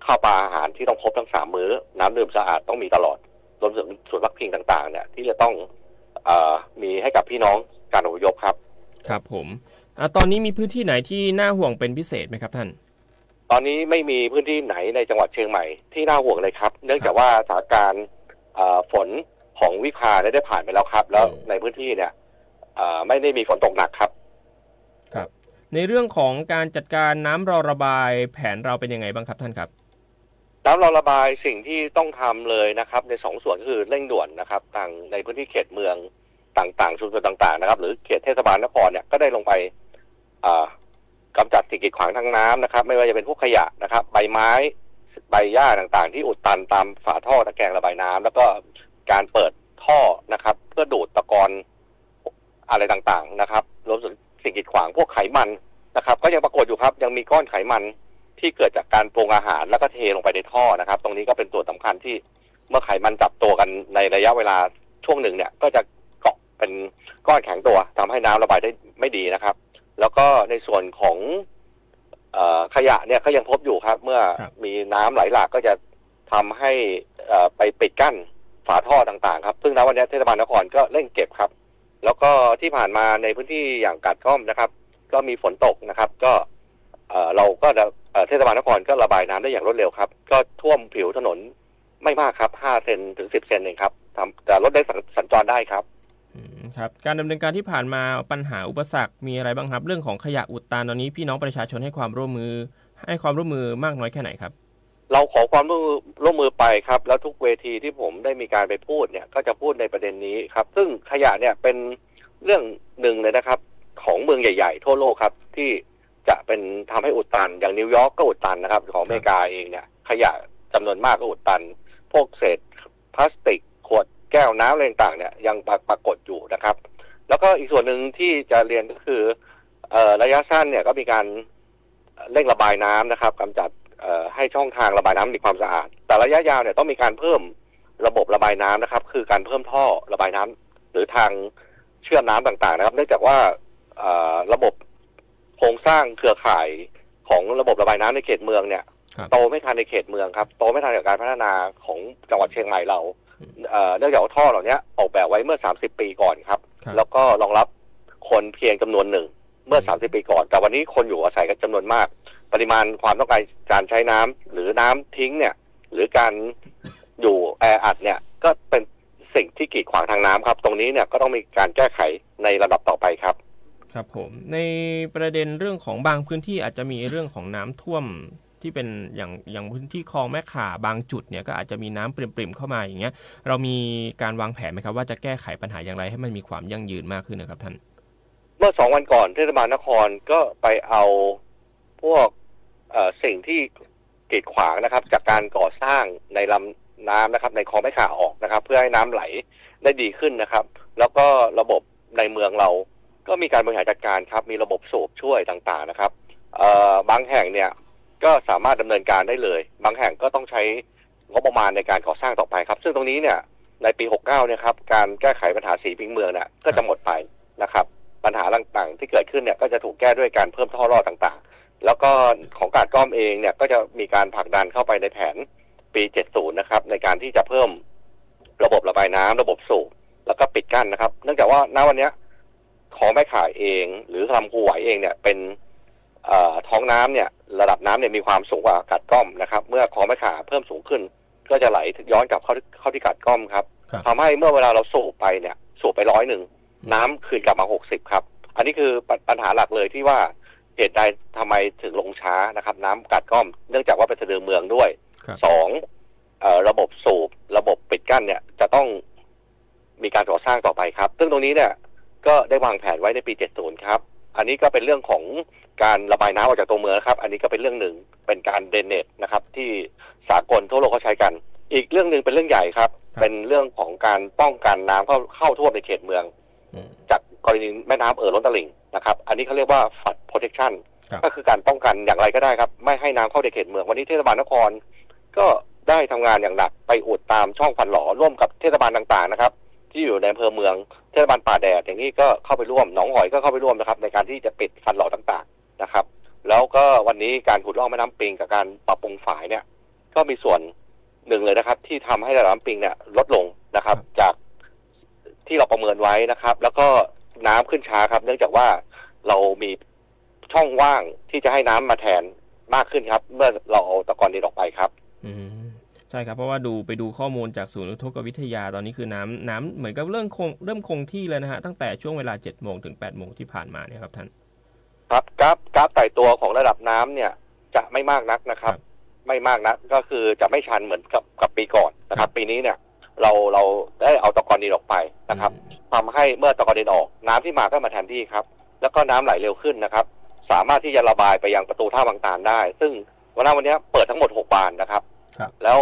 ข้าวปลาอาหารที่ต้องครบทั้ง3มื้อน้ำดื่มสะอาดต้องมีตลอดรวมถึงส่วนพักพิงต่างๆเนี่ยที่จะต้องมีให้กับพี่น้องการอพยพครับครับผมตอนนี้มีพื้นที่ไหนที่น่าห่วงเป็นพิเศษไหมครับท่านตอนนี้ไม่มีพื้นที่ไหนในจังหวัดเชียงใหม่ที่น่าห่วงเลยครับเนื่องจากว่าสถานการณ์ฝนของวิภาได้ผ่านไปแล้วครับแล้วในพื้นที่เนี่ยไม่ได้มีฝนตกหนักครับครับในเรื่องของการจัดการน้ำรอระบายแผนเราเป็นยังไงบ้างครับท่านครับน้ำรอระบายสิ่งที่ต้องทำเลยนะครับใน2ส่วนก็คือเร่งด่วนนะครับทางในพื้นที่เขตเมืองต่างๆชุมชนต่างๆนะครับหรือเขตเทศบาลนครเนี่ยก็ได้ลงไปกำจัดสิ่งกีดขวางทางน้ำนะครับไม่ว่าจะเป็นพวกขยะนะครับใบไม้ใบหญ้าต่างๆที่อุดตันตามฝาท่อตะแกรงระบายน้ำแล้วก็การเปิดท่อนะครับเพื่อดูดตะกอนอะไรต่างๆนะครับรวมถึงสิ่งกีดขวางพวกไขมันนะครับก็ยังปรากฏอยู่ครับยังมีก้อนไขมัน ที่เกิดจากการปรุงอาหารแล้วก็เทลงไปในท่อนะครับตรงนี้ก็เป็นส่วนสำคัญที่เมื่อไขมันจับตัวกันในระยะเวลาช่วงหนึ่งเนี่ยก็จะเกาะเป็นก้อนแข็งตัวทำให้น้ำระบายได้ไม่ดีนะครับแล้วก็ในส่วนของขยะเนี่ยก็ยังพบอยู่ครับเมื่อมีน้ำไหลหลากก็จะทำให้ไปปิดกั้นฝาท่อต่างๆครับซึ่งณวันนี้เทศบาลนครก็เร่งเก็บครับแล้วก็ที่ผ่านมาในพื้นที่อย่างกาดก้อมนะครับก็มีฝนตกนะครับก็เราก็เทศบาลนครก็ระบายน้ำได้อย่างรวดเร็วครับก็ท่วมผิวถนนไม่มากครับ5 เซนถึง 10 เซนเองครับแต่รถได้สัญจรได้ครับครับการดำเนินการที่ผ่านมาปัญหาอุปสรรคมีอะไรบ้างครับเรื่องของขยะอุดตันตอนนี้พี่น้องประชาชนให้ความร่วมมือมากน้อยแค่ไหนครับเราขอความร่วมมือไปครับแล้วทุกเวทีที่ผมได้มีการไปพูดเนี่ยก็จะพูดในประเด็นนี้ครับซึ่งขยะเนี่ยเป็นเรื่องหนึ่งเลยนะครับของเมืองใหญ่ๆทั่วโลกครับที่จะเป็นทำให้อุดตันอย่างนิวยอร์กก็อุดตันนะครับของอเมริกาเองเนี่ยขยะจำนวนมากก็อุดตันพวกเศษพลาสติกขวดแก้วน้ำอะไรต่างๆเนี่ยยังปรากฏอยู่นะครับแล้วก็อีกส่วนหนึ่งที่จะเรียนก็คือระยะสั้นเนี่ยก็มีการเร่งระบายน้ำนะครับกำจัดให้ช่องทางระบายน้ำมีความสะอาดแต่ระยะยาวเนี่ยต้องมีการเพิ่มระบบระบายน้ำนะครับคือการเพิ่มท่อระบายน้ำหรือทางเชื่อมน้ำต่างๆนะครับเนื่องจากว่าระบบโครงสร้างเครือข่ายของระบบระบายน้ำในเขตเมืองเนี่ยโตไม่ทันในเขตเมืองครับโตไม่ทันกับการพัฒนาของจังหวัดเชียงใหม่เราเนื่องจากท่อเหล่านี้ออกแบบไว้เมื่อ30 ปีก่อนครับแล้วก็รองรับคนเพียงจำนวนหนึ่งเมื่อ30 ปีก่อนแต่วันนี้คนอยู่อาศัยกันจำนวนมากปริมาณความต้องการใช้น้ำหรือน้ำทิ้งเนี่ยหรือการอยู่แออัดเนี่ยก็เป็นสิ่งที่กีดขวางทางน้ำครับตรงนี้เนี่ยก็ต้องมีการแก้ไขในระดับต่อไปครับครับผมในประเด็นเรื่องของบางพื้นที่อาจจะมีเรื่องของน้ำท่วมที่เป็นอย่างพื้นที่คลองแม่ข่าบางจุดเนี่ยก็อาจจะมีน้ำปริ่มๆเข้ามาอย่างเงี้ยเรามีการวางแผนไหมครับว่าจะแก้ไขปัญหาอย่างไรให้มันมีความยั่งยืนมากขึ้นนะครับท่านเมื่อ2 วันก่อนเทศบาลนครก็ไปเอาพวกสิ่งที่กีดขวางนะครับจากการก่อสร้างในลำน้ำนะครับในคลองแม่ข่าออกนะครับเพื่อให้น้ำไหลได้ดีขึ้นนะครับแล้วก็ระบบในเมืองเราก็มีการบริหารจัดการครับมีระบบสูบช่วยต่างๆนะครับบางแห่งเนี่ยก็สามารถดำเนินการได้เลยบางแห่งก็ต้องใช้งบประมาณในการก่อสร้างต่อไปครับซึ่งตรงนี้เนี่ยในปี69เนี่ยครับการแก้ไขปัญหาสีพิงเมืองเนี่ยก็จะหมดไปนะครับปัญหาต่างๆที่เกิดขึ้นเนี่ยก็จะถูกแก้ด้วยการเพิ่มท่อรอดต่างๆแล้วก็ของกาดก้อมเองเนี่ยก็จะมีการผลักดันเข้าไปในแผนปี70นะครับในการที่จะเพิ่มระบบระบายน้ำระบบสูบแล้วก็ปิดกั้นนะครับเนื่องจากว่าณวันนี้ของแม่ข่ายเองหรือลำคูไหวเองเนี่ยเป็นท้องน้ำเนี่ยระดับน้ำเนี่ยมีความสูงกว่ากาดก้อมนะครับเมื่อคลองแม่ข่าเพิ่มสูงขึ้นก็จะไหลย้อนกลับเข้าที่กาดก้อมครับทำให้เมื่อเวลาเราสูบไปเนี่ยสูบไป100น้ำคืนกลับมา60ครับอันนี้คือปัญหาหลักเลยที่ว่าเหตุใดทำไมถึงลงช้านะครับน้ำกาดก้อมเนื่องจากว่าเป็นสะดือเมืองด้วย2ระบบสูบระบบปิดกั้นเนี่ยจะต้องมีการก่อสร้างต่อไปครับซึ่งตรงนี้เนี่ยก็ได้วางแผนไว้ในปี70ครับอันนี้ก็เป็นเรื่องของการระบายน้ำออกจากตัวเมืองครับอันนี้ก็เป็นเรื่องหนึ่งเป็นการเดรนเนจนะครับที่สากลทั่วโลกเขาใช้กันอีกเรื่องนึงเป็นเรื่องใหญ่ครับเป็นเรื่องของการป้องกันน้ำเข้าท่วมในเขตเมืองจากกรณีแม่น้ำล้นตลิ่งนะครับอันนี้เขาเรียกว่า flood protection ก็คือการป้องกันอย่างไรก็ได้ครับไม่ให้น้ำเข้าในเขตเมืองวันนี้เทศบาลนครก็ได้ทำงานอย่างหนักไปอุดตามช่องฟันหล่อร่วมกับเทศบาลต่างๆนะครับที่อยู่ในอำเภอเมืองเทศบาลป่าแดดอย่างนี้ก็เข้าไปร่วมหนองหอยก็เข้าไปร่วมนะครับในการที่จะปิดฟันหล่อต่างๆนะครับแล้วก็วันนี้การขุดลอกแม่น้ำปิงกับการปรับปรุงฝายเนี่ยก็มีส่วนหนึ่งเลยนะครับที่ทำให้ระดับน้ำปิงเนี่ยลดลงนะครับจากที่เราประเมินไว้นะครับแล้วก็น้ำขึ้นช้าครับเนื่องจากว่าเรามีช่องว่างที่จะให้น้ำมาแทนมากขึ้นครับเมื่อเราเอาตะกอนดินออกไปครับใช่ครับเพราะว่าไปดูข้อมูลจากศูนย์อุทกวิทยาตอนนี้คือน้ำเหมือนกับเริ่มคงที่เลยนะฮะตั้งแต่ช่วงเวลา 7 โมงถึง 8 โมงที่ผ่านมาเนี่ยครับท่านครับกราฟไต่ตัวของระดับน้ำเนี่ยจะไม่มากนักนะครับไม่มากนักก็คือจะไม่ชันเหมือนกับปีก่อนนะครับปีนี้เนี่ยเราได้เอาตะกอนดินออกไปนะครับทำให้เมื่อตะกอนดินออกน้ำที่มาก็มาแทนที่ครับแล้วก็น้ำไหลเร็วขึ้นนะครับสามารถที่จะระบายไปยังประตูท่าบางตาลได้ซึ่งวันนี้เปิดทั้งหมด6 บานนะครับแล้ว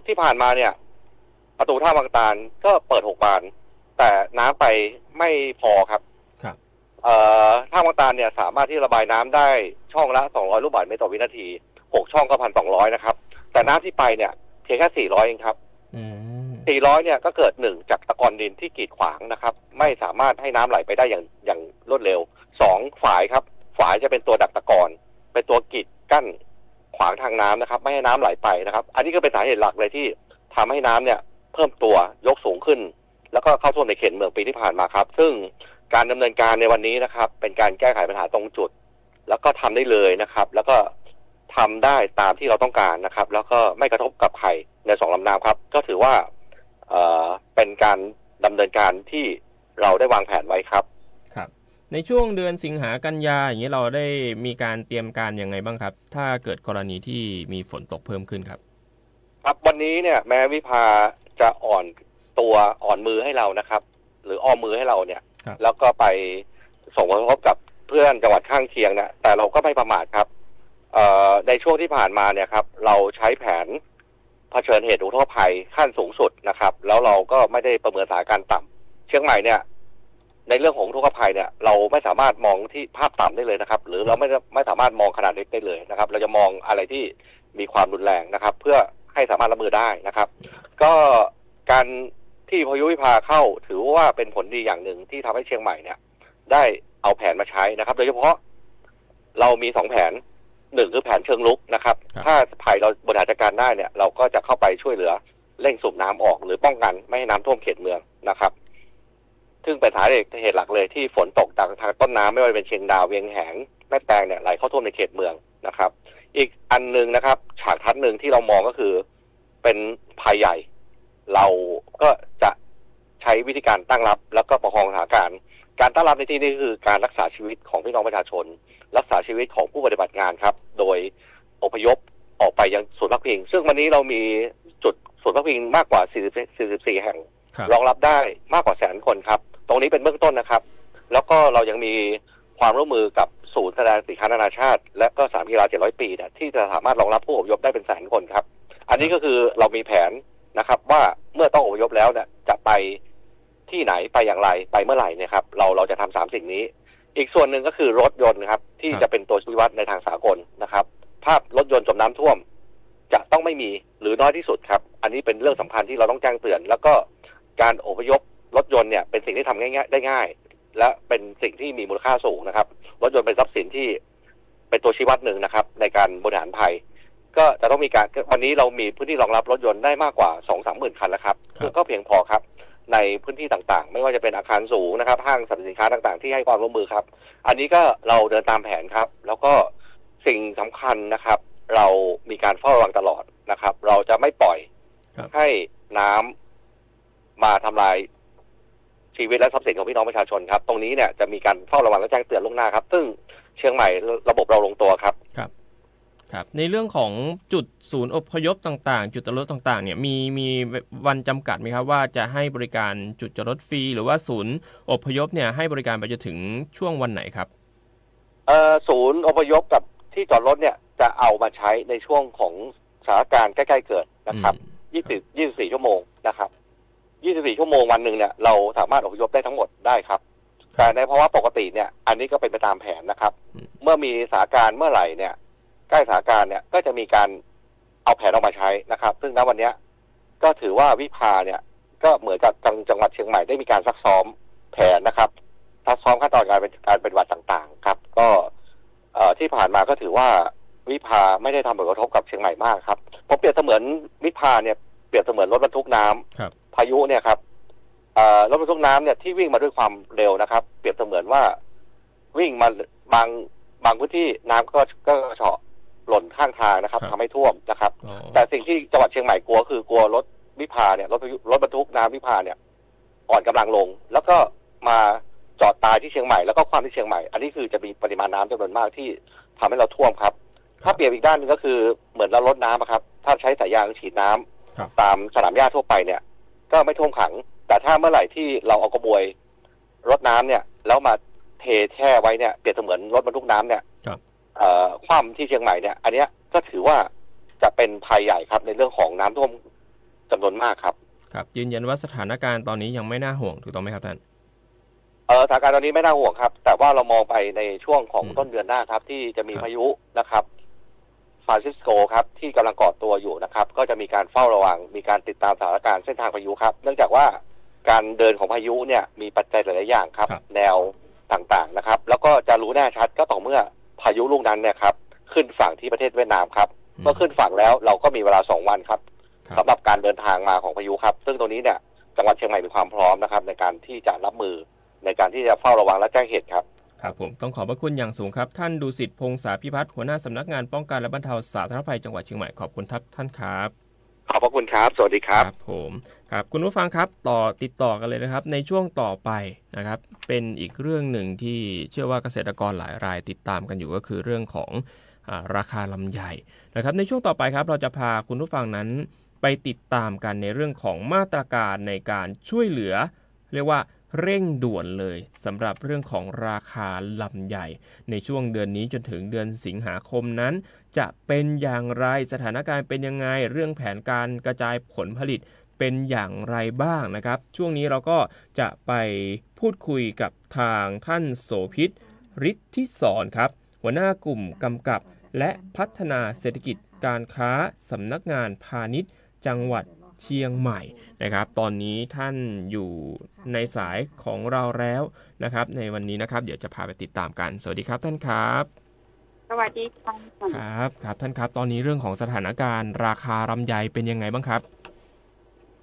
ที่ผ่านมาเนี่ยประตูท่าบางตาลก็เปิด6 บานแต่น้ำไปไม่พอครับท่าบางตาลเนี่ยสามารถที่ระบายน้ำได้ช่องละ200 ลูกบาศก์เมตรต่อวินาที 6 ช่องก็ 1,200 นะครับแต่น้ำที่ไปเนี่ยเพียงแค่400เองครับ400เนี่ยก็เกิด1จากตะกอนดินที่กีดขวางนะครับไม่สามารถให้น้ำไหลไปได้อย่างรวดเร็ว2ฝายครับฝายจะเป็นตัวดักตะกอนเป็นตัวกีดกั้นขวางทางน้ำนะครับไม่ให้น้ำไหลไปนะครับอันนี้ก็เป็นสาเหตุหลักเลยที่ทำให้น้ำเนี่ยเพิ่มตัวยกสูงขึ้นแล้วก็เข้าท่วมในเขตเมืองปีที่ผ่านมาครับซึ่งการดำเนินการในวันนี้นะครับเป็นการแก้ไขปัญหาตรงจุดแล้วก็ทำได้เลยนะครับแล้วก็ทำได้ตามที่เราต้องการนะครับแล้วก็ไม่กระทบกับใครใน2ลำน้ำครับก็ถือว่าเป็นการดำเนินการที่เราได้วางแผนไว้ครับครับในช่วงเดือนสิงหากันยาอย่างนี้เราได้มีการเตรียมการยังไงบ้างครับถ้าเกิดกรณีที่มีฝนตกเพิ่มขึ้นครับครับวันนี้เนี่ยแม้วิภาจะอ่อนมือให้เรานะครับหรืออ้อมมือให้เราเนี่ยแล้วก็ไปส่งผลกระทบกับเพื่อนจังหวัดข้างเคียงนะแต่เราก็ไม่ประมาทครับในช่วงที่ผ่านมาเนี่ยครับเราใช้แผนเผชิญเหตุอุทกภัยขั้นสูงสุดนะครับแล้วเราก็ไม่ได้ประเมินสถานการณ์ต่ำเชียงใหม่เนี่ยในเรื่องของอุทกภัยเนี่ยเราไม่สามารถมองที่ภาพต่ำได้เลยนะครับหรือเราไม่สามารถมองขนาดเล็กได้เลยนะครับเราจะมองอะไรที่มีความรุนแรงนะครับเพื่อให้สามารถรับมือได้นะครับก็การที่พายุวิภาเข้าถือว่าเป็นผลดีอย่างหนึ่งที่ทำให้เชียงใหม่เนี่ยได้เอาแผนมาใช้นะครับโดยเฉพาะเรามี2แผน1คือแผนเชิงรุกนะครับถ้าภัยเราบริหารจัดการได้เนี่ยเราก็จะเข้าไปช่วยเหลือเร่งสูบน้ำออกหรือป้องกันไม่ให้น้ำท่วมเขตเมืองนะครับซึ่งเป็นสาเหตุหลักเลยที่ฝนตกทางต้นน้ำไม่ว่าจะเป็นเชียงดาวเวียงแหงแม่แตงเนี่ยไหลเข้าท่วมในเขตเมืองนะครับอีกอันนึงนะครับฉากทัศน์หนึ่งที่เรามองก็คือเป็นภัยใหญ่เราก็จะใช้วิธีการตั้งรับแล้วก็ประคองสถานการณ์การตั้งรับในที่นี้คือการรักษาชีวิตของพี่น้องประชาชนรักษาชีวิตของผู้ปฏิบัติงานครับโดยอพยพออกไปยังศูนย์พักพิงซึ่งวันนี้เรามีจุดศูนย์พักพิงมากกว่า44แห่งรองรับได้มากกว่า100,000 คนครับตรงนี้เป็นเบื้องต้นนะครับแล้วก็เรายังมีความร่วมมือกับศูนย์แสดงสินค้านานาชาติและก็สนามกีฬา700 ปีเนี่ยที่จะสามารถรองรับผู้อพยพได้เป็น100,000 คนครับอันนี้ก็คือเรามีแผนนะครับว่าเมื่อต้องอพยพแล้วเนี่ยจะไปที่ไหนไปอย่างไรไปเมื่อไหร่เนี่ยครับเราจะทำ3สิ่งนี้อีกส่วนหนึ่งก็คือรถยนต์ครับที่จะเป็นตัวชี้วัดในทางสากลนะครับภาพรถยนต์จมน้ำท่วมจะต้องไม่มีหรือน้อยที่สุดครับอันนี้เป็นเรื่องสำคัญที่เราต้องแจ้งเตือนแล้วก็การอพยพรถยนต์เนี่ยเป็นสิ่งที่ทำง่ายๆได้ง่ายและเป็นสิ่งที่มีมูลค่าสูงนะครับรถยนต์เป็นทรัพย์สินที่เป็นตัวชี้วัดหนึ่งนะครับในการบริหารภัยก็จะต้องมีการวันนี้เรามีพื้นที่รองรับรถยนต์ได้มากกว่า 2-3 หมื่นคันแล้วครับก็เพียงพอครับในพื้นที่ต่างๆไม่ว่าจะเป็นอาคารสูงนะครับห้างสรรพสินค้าต่างๆที่ให้ความร่วมมือครับอันนี้ก็เราเดินตามแผนครับแล้วก็สิ่งสำคัญนะครับเรามีการเฝ้าระวังตลอดนะครับเราจะไม่ปล่อยให้น้ำมาทำลายชีวิตและทรัพย์สินของพี่น้องประชาชนครับตรงนี้เนี่ยจะมีการเฝ้าระวังและแจ้งเตือนล่วงหน้าครับซึ่งเชียงใหม่ระบบเราลงตัวครับครับในเรื่องของจุดศูนย์อพยพต่างๆจุดจอดรถต่างๆเนี่ยมีวันจำกัดไหมครับว่าจะให้บริการจุดจอดรถฟรีหรือว่าศูนย์อพยพเนี่ยให้บริการไปจนถึงช่วงวันไหนครับศูนย์อพยพกับที่จอดรถเนี่ยจะเอามาใช้ในช่วงของสถานการณ์ใกล้ๆเกิดนะครับ24 ชั่วโมงนะครับ24 ชั่วโมงวันหนึ่งเนี่ยเราสามารถอพยพได้ทั้งหมดได้ครับแต่ในภาวะปกติเนี่ยอันนี้ก็เป็นไปตามแผนนะครับเมื่อมีสถานการณ์เมื่อไหร่เนี่ยใกล้สถานการณ์เนี่ยก็จะมีการเอาแผนออกมาใช้นะครับซึ่งณวันนี้ก็ถือว่าวิภาเนี่ยก็เหมือนกับจังหวัดเชียงใหม่ได้มีการซักซ้อมแผนนะครับซักซ้อมขั้นตอนการปฏิบัติต่างๆครับก็ที่ผ่านมาก็ถือว่าวิภาไม่ได้ทำผลกระทบกับเชียงใหม่มากครับผมเปรียบเสมือนวิภาเนี่ยเปรียบเสมือนรถบรรทุกน้ำพายุเนี่ยครับรถบรรทุกน้ำเนี่ยที่วิ่งมาด้วยความเร็วนะครับเปรียบเสมือนว่าวิ่งมาบางพื้นที่น้ำก็เฉาะหล่นข้างทางนะครับทำให้ท่วมนะครับแต่สิ่งที่จังหวัดเชียงใหม่กลัวคือกลัวรถวิภาเนี่ยรถบรรทุกน้ำวิภาเนี่ยอ่อนกำลังลงแล้วก็มาจอดตายที่เชียงใหม่แล้วก็ความที่เชียงใหม่อันนี้คือจะมีปริมาณน้ำจำนวนมากที่ทำให้เราท่วมครับถ้าเปรียบอีกด้านนึงก็คือเหมือนเราลดน้ำครับถ้าใช้สายยางฉีดน้ำตามสนามหญ้าทั่วไปเนี่ยก็ไม่ท่วมขังแต่ถ้าเมื่อไหร่ที่เราเอากระบวยรดน้ำเนี่ยแล้วมาเทแช่ไว้เนี่ยเปรียบเสมือนรถบรรทุกน้ำเนี่ยคว่ำที่เชียงใหม่เนี่ยอันนี้ก็ถือว่าจะเป็นภัยใหญ่ครับในเรื่องของน้ำท่วมจำนวนมากครับครับยืนยันว่าสถานการณ์ตอนนี้ยังไม่น่าห่วงถูกต้องไหมครับท่านสถานการณ์ตอนนี้ไม่น่าห่วงครับแต่ว่าเรามองไปในช่วงของต้นเดือนหน้าครับที่จะมีพายุนะครับฝ ฟรานซิสโกครับที่กำลังก่อตัวอยู่นะครับก็จะมีการเฝ้าระวังมีการติดตามสถานการณ์เส้นทางพายุครับเนื่องจากว่าการเดินของพายุเนี่ยมีปัจจัยหลายๆอย่างครับแนวต่างๆนะครับแล้วก็จะรู้แน่ชัดก็ต่อเมื่อพายุลูกนั้นเนี่ยครับขึ้นฝั่งที่ประเทศเวียดนามครับเมื่อขึ้นฝั่งแล้วเราก็มีเวลา2 วันครับสำหรับการเดินทางมาของพายุครับซึ่งตรงนี้เนี่ยจังหวัดเชียงใหม่มีความพร้อมนะครับในการที่จะรับมือในการที่จะเฝ้าระวังและแจ้งเหตุครับครับผมต้องขอบพระคุณอย่างสูงครับท่านดุสิตพงษาพิพัฒน์หัวหน้าสำนักงานป้องกันและบรรเทาสาธารณภัยจังหวัดเชียงใหม่ขอบคุณท่านครับขอบพระคุณครับสวัสดีครับครับผมครับคุณผู้ฟังครับติดต่อกันเลยนะครับในช่วงต่อไปนะครับเป็นอีกเรื่องหนึ่งที่เชื่อว่าเกษตรกรหลายรายติดตามกันอยู่ก็คือเรื่องของราคาลำไยนะครับในช่วงต่อไปครับเราจะพาคุณผู้ฟังนั้นไปติดตามกันในเรื่องของมาตรการในการช่วยเหลือเรียกว่าเร่งด่วนเลยสำหรับเรื่องของราคาลำไยในช่วงเดือนนี้จนถึงเดือนสิงหาคมนั้นจะเป็นอย่างไรสถานการณ์เป็นยังไงเรื่องแผนการกระจายผลผลิตเป็นอย่างไรบ้างนะครับช่วงนี้เราก็จะไปพูดคุยกับทางท่านโสภิต ฤทธิสอนครับหัวหน้ากลุ่มกำกับและพัฒนาเศรษฐกิจการค้าสำนักงานพาณิชย์จังหวัดเชียงใหม่นะครับตอนนี้ท่านอยู่ในสายของเราแล้วนะครับในวันนี้นะครับเดี๋ยวจะพาไปติดตามกันสวัสดีครับท่านครับสวัสดีค่ะครับท่านครับตอนนี้เรื่องของสถานการณ์ราคาลำไยเป็นยังไงบ้างครับ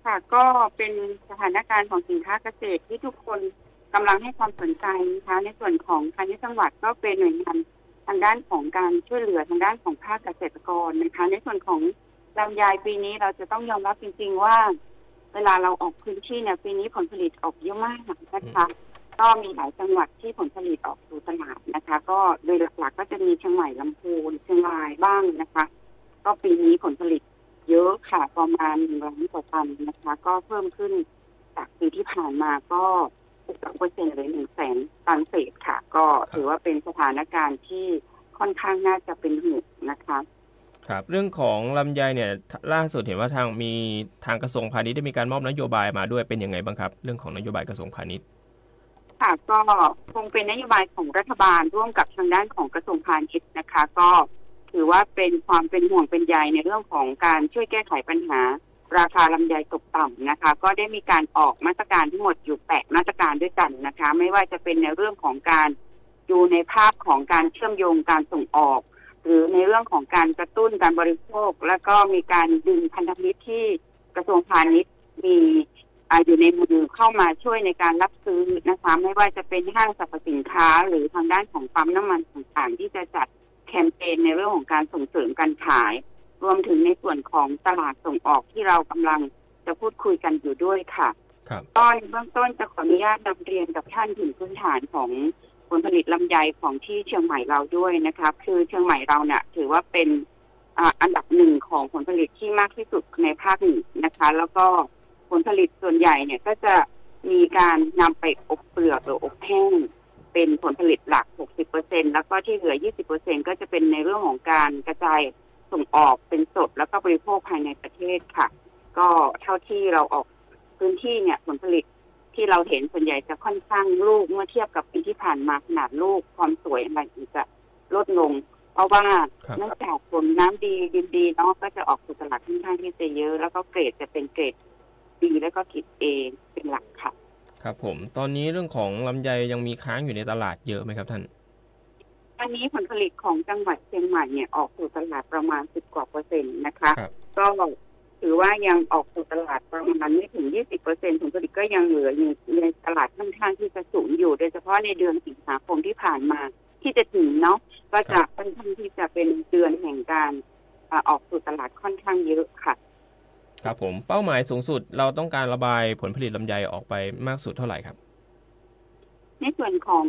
ค่ะก็เป็นสถานการณ์ของสินค้าเกษตรที่ทุกคนกำลังให้ความสนใจนะคะในส่วนของพาณิชย์จังหวัดก็เป็นหน่วยงานทางด้านของการช่วยเหลือทางด้านของภาคเกษตรกรนะคะในส่วนของลำไยปีนี้เราจะต้องยอมรับจริงๆว่าเวลาเราออกพื้นที่เนี่ยปีนี้ผลผลิตออกเยอะมากนะคะก็มีหลายจังหวัดที่ผลผลิตออกสู่ตลาดนะคะก็โดยหลักๆก็จะมีเชียงใหม่ลำพูนเชียงรายบ้างนะคะก็ปีนี้ผลผลิตเยอะค่ะประมาณ1 ล้านกว่าตันนะคะก็เพิ่มขึ้นจากปีที่ผ่านมาก็6% เลย 100,000 ตันเศษค่ะก็ถือว่าเป็นสถานการณ์ที่ค่อนข้างน่าจะเป็นห่วงนะคะครับเรื่องของลำไยเนี่ยล่าสุดเห็นว่าทางกระทรวงพาณิชย์ได้มีการมอบนโยบายมาด้วยเป็นยังไงบ้างครับเรื่องของนโยบายกระทรวงพาณิชย์ค่ะก็คงเป็นนโยบายของรัฐบาลร่วมกับทางด้านของกระทรวงพาณิชย์นะคะก็ถือว่าเป็นความเป็นห่วงเป็นใยในเรื่องของการช่วยแก้ไขปัญหาราคาลำไยตกต่ำนะคะก็ได้มีการออกมาตรการทั้งหมดอยู่8มาตรการด้วยกันนะคะไม่ว่าจะเป็นในเรื่องของการดูในภาพของการเชื่อมโยงการส่งออกหรือในเรื่องของการกระตุ้นการบริโภคแล้วก็มีการดึงพันธมิตรที่กระทรวงพาณิชย์มีอยู่ในมือเข้ามาช่วยในการรับซื้อนะคะไม่ว่าจะเป็นห้างสรรพสินค้าหรือทางด้านของปั๊มน้ำมันต่างๆที่จะจัดแคมเปญในเรื่องของการส่งเสริมการขายรวมถึงในส่วนของตลาดส่งออกที่เรากำลังจะพูดคุยกันอยู่ด้วยค่ะตอนเบื้องต้นจะขออนุญาตนำเรียนกับท่านถึงพื้นฐานของผลผลิตลำไยของที่เชียงใหม่เราด้วยนะคะคือเชียงใหม่เราเนี่ยถือว่าเป็นอันดับ1ของผลผลิตที่มากที่สุดในภาคเหนือนะคะแล้วก็ผลผลิตส่วนใหญ่เนี่ยก็จะมีการนำไปอบเปลือกหรืออบแห้งเป็นผลผลิตหลัก 60% แล้วก็ที่เหลือ 20% ก็จะเป็นในเรื่องของการกระจายส่งออกเป็นสดแล้วก็บริโภคภายในประเทศค่ะก็เท่าที่เราออกพื้นที่เนี่ยผลผลิตที่เราเห็นส่วนใหญ่จะค่อนข้างลูกเมื่อเทียบกับปีที่ผ่านมาขนาดลูกความสวยอะไรอีกจะลดลงเพราะว่าเนื่องจากฝนน้ำดีดินดีเนาะก็จะออกสู่ตลาดค่อนข้างที่จะเยอะแล้วก็เกรดจะเป็นเกรดดีแล้วก็คิดเองเป็นหลักค่ะครับผมตอนนี้เรื่องของลำไยยังมีค้างอยู่ในตลาดเยอะไหมครับท่านอันนี้ผลผลิตของจังหวัดเชียงใหม่เนี่ยออกสู่ตลาดประมาณ10 กว่า%นะคะก็ถือว่ายังออกสู่ตลาดประมาณไม่ถึง 20% ผลผลิตก็ยังเหลืออยู่ในตลาดค่อนข้างที่จะสูงอยู่โดยเฉพาะในเดือนสิงหาคมที่ผ่านมาที่จะถึงเนาะก็จะค่อนข้างที่จะเป็นเดือนแห่งการออกสู่ตลาดค่อนข้างเยอะค่ะครับผมเป้าหมายสูงสุดเราต้องการระบายผลผลิตลำไยออกไปมากสุดเท่าไหร่ครับในส่วนของ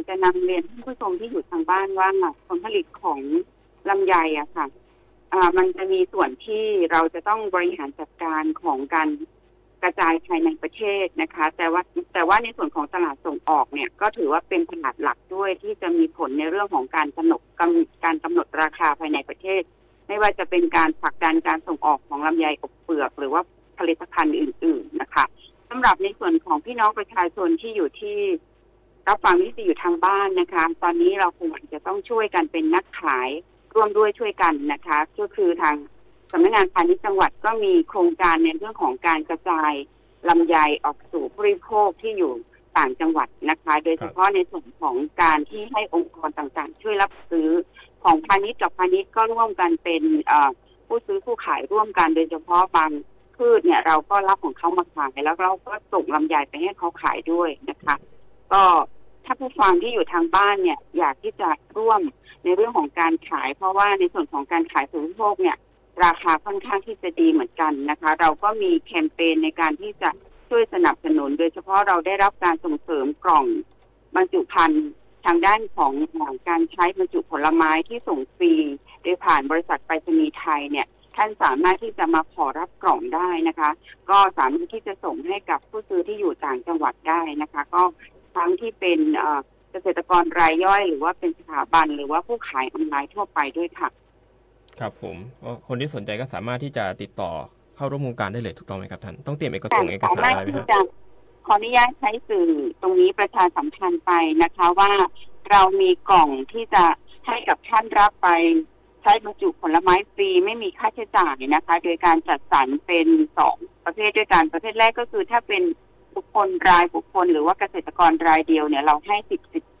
จะนำเรียนท่านผู้ชมที่อยู่ทางบ้านว่าผลผลิตของลำไยอะค่ะมันจะมีส่วนที่เราจะต้องบริหารจัดการของการกระจายภายในประเทศนะคะแต่ว่าในส่วนของตลาดส่งออกเนี่ยก็ถือว่าเป็นตลาดหลักด้วยที่จะมีผลในเรื่องของการกำหนดราคาภายในประเทศไม่ว่าจะเป็นการผลักดันการส่งออกของลำไยอบเปลือกหรือว่าผลิตภัณฑ์อื่นๆนะคะสำหรับในส่วนของพี่น้องประชาชนที่อยู่ที่รับฟังที่จะอยู่ทางบ้านนะคะตอนนี้เราคงจะต้องช่วยกันเป็นนักขาย ร่วมด้วยช่วยกันนะคะก็คือทางสำนักงานพาณิชย์จังหวัดก็มีโครงการในเรื่องของการกระจายลำไยออกสู่ผู้บริโภคที่อยู่ต่างจังหวัดนะคะโดยเฉพาะในส่วนของการที่ให้องค์กรต่างๆช่วยรับซื้อของพาณิชย์กับพาณิชย์ก็ร่วมกันเป็นผู้ซื้อผู้ขายร่วมกันโดยเฉพาะบางพืชเนี่ยเราก็รับของเขามาขายแล้วเราก็ส่งลำไยไปให้เขาขายด้วยนะคะก็ถ้าผู้ฟังที่อยู่ทางบ้านเนี่ยอยากที่จะร่วมในเรื่องของการขายเพราะว่าในส่วนของการขายสู่ผู้บริโภคเนี่ยราคาค่อนข้างที่จะดีเหมือนกันนะคะเราก็มีแคมเปญในการที่จะช่วยสนับสนุนโดยเฉพาะเราได้รับการส่งเสริมกล่องบรรจุภัณฑ์ทางด้านของการใช้บรรจุผลไม้ที่ส่งฟรีโดยผ่านบริษัทไปรษณีย์ไทยเนี่ยท่านสามารถที่จะมาขอรับกล่องได้นะคะก็สามารถที่จะส่งให้กับผู้ซื้อที่อยู่ต่างจังหวัดได้นะคะก็ทั้งที่เป็นเกษตรกรรายย่อยหรือว่าเป็นสถาบันหรือว่าผู้ขายออนไลน์ทั่วไปด้วยค่ะครับผมคนที่สนใจก็สามารถที่จะติดต่อเข้าร่วมโครงการได้เลยถูกต้องไหมครับท่านต้องเตรียมเอกสารอะไรไหมครับขออนุญาตใช้สื่อตรงนี้ประชาสัมพันธ์ไปนะคะว่าเรามีกล่องที่จะให้กับท่านรับไปใช้บรรจุผลไม้ฟรีไม่มีค่าใช้จ่ายนะคะโดยการจัดสรรเป็น2ประเภทด้วยกันประเภทแรกก็คือถ้าเป็นบุคคลรายบุคคลหรือว่าเกษตรกรรายเดียวเนี่ยเราให้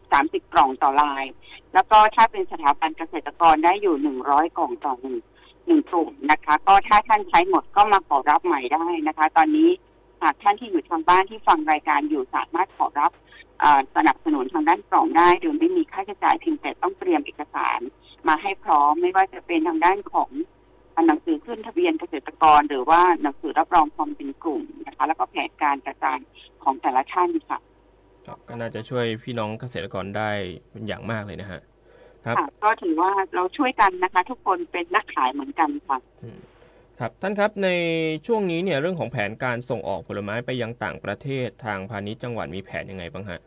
30 กล่องต่อรายแล้วก็ถ้าเป็นสถาบันเกษตรกรได้อยู่100 กล่องต่อหนึ่งกลุ่มนะคะก็ถ้าท่านใช้หมดก็มาขอรับใหม่ได้นะคะตอนนี้หากท่านที่อยู่ทางบ้านที่ฟังรายการอยู่สามารถขอรับสนับสนุนทางด้านกล่องได้โดยไม่มีค่าใช้จ่ายเพียงแต่ต้องเตรียมเอกสารมาให้พร้อมไม่ว่าจะเป็นทางด้านของหนังสือขึ้นทะเบียนเกษตรกรหรือว่าหนังสือรับรองความเป็นกลุ่มนะคะแล้วก็แผนการกระจายของแต่ละท่านค่ะก็น่าจะช่วยพี่น้องเกษตรกรได้เป็นอย่างมากเลยนะฮะครับก็ถือว่าเราช่วยกันนะคะทุกคนเป็นนักขายเหมือนกันค่ะครับท่านครับในช่วงนี้เนี่ยเรื่องของแผนการส่งออกผลไม้ไปยังต่างประเทศทางพาณิชย์จังหวัดมีแผนยังไงบ้างฮะ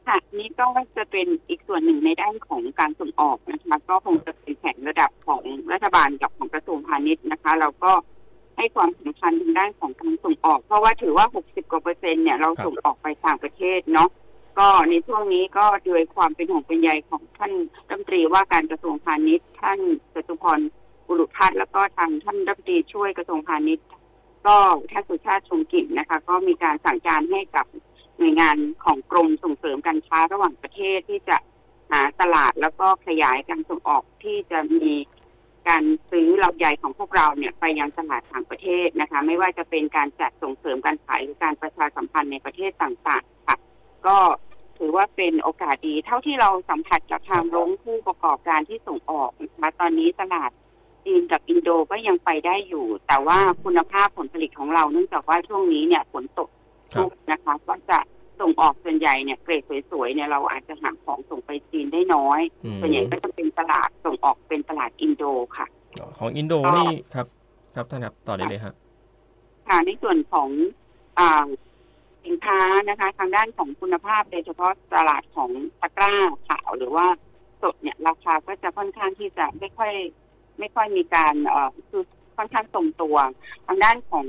ค่ะนี้ก็จะเป็นอีกส่วนหนึ่งในด้านของการส่งออกนะคะก็คงจะเป็นแผนระดับของรัฐบาลกับของกระทรวงพาณิชย์นะคะเราก็ให้ความสำคัญทางด้านของการส่งออกเพราะว่าถือว่า60%เนี่ยเราส่งออกไปต่างประเทศเนาะก็ในช่วงนี้ก็ด้วยความเป็นห่วงเป็นใยของท่านรัฐมนตรีว่าการกระทรวงพาณิชย์ท่านจตุพรบุรุษพัฒน์แล้วก็ทางท่านรัฐมนตรีช่วยกระทรวงพาณิชย์ก็ท่านสุชาติชมกลิ่นนะคะก็มีการสั่งการให้กับหน่วยงานของกรมส่งเสริมการค้าระหว่างประเทศที่จะหาตลาดแล้วก็ขยายการส่งออกที่จะมีการซื้อลำไยของพวกเราเนี่ยไปยังตลาดต่างประเทศนะคะไม่ว่าจะเป็นการจัดส่งเสริมการขายหรือการประชาสัมพันธ์ในประเทศต่างๆค่ะก็ถือว่าเป็นโอกาสดีเท่าที่เราสัมผัสกับทางโรงผู้ประกอบการที่ส่งออกนะคะตอนนี้ตลาดจีนกับอินโดก็ยังไปได้อยู่แต่ว่าคุณภาพผลผลิตของเราเนื่องจากว่าช่วงนี้เนี่ยฝนตกชุกนะคะก็จะส่งออกส่วนใหญ่เนี่ยเกรดสวยๆเนี่ยเราอาจจะหาของส่งไปจีนได้น้อยส่วนใหญ่ก็จะเป็นตลาดส่งออกเป็นตลาดอินโดค่ะของอินโดนี่ครับท่านครับต่อได้เลยครับค่ะในส่วนของสินค้านะคะทางด้านของคุณภาพโดยเฉพาะตลาดของตะกร้าขาวหรือว่าสดเนี่ยราคาก็จะค่อนข้างที่จะไม่ค่อยมีการคือค่อนข้างทรงตัวทางด้านของ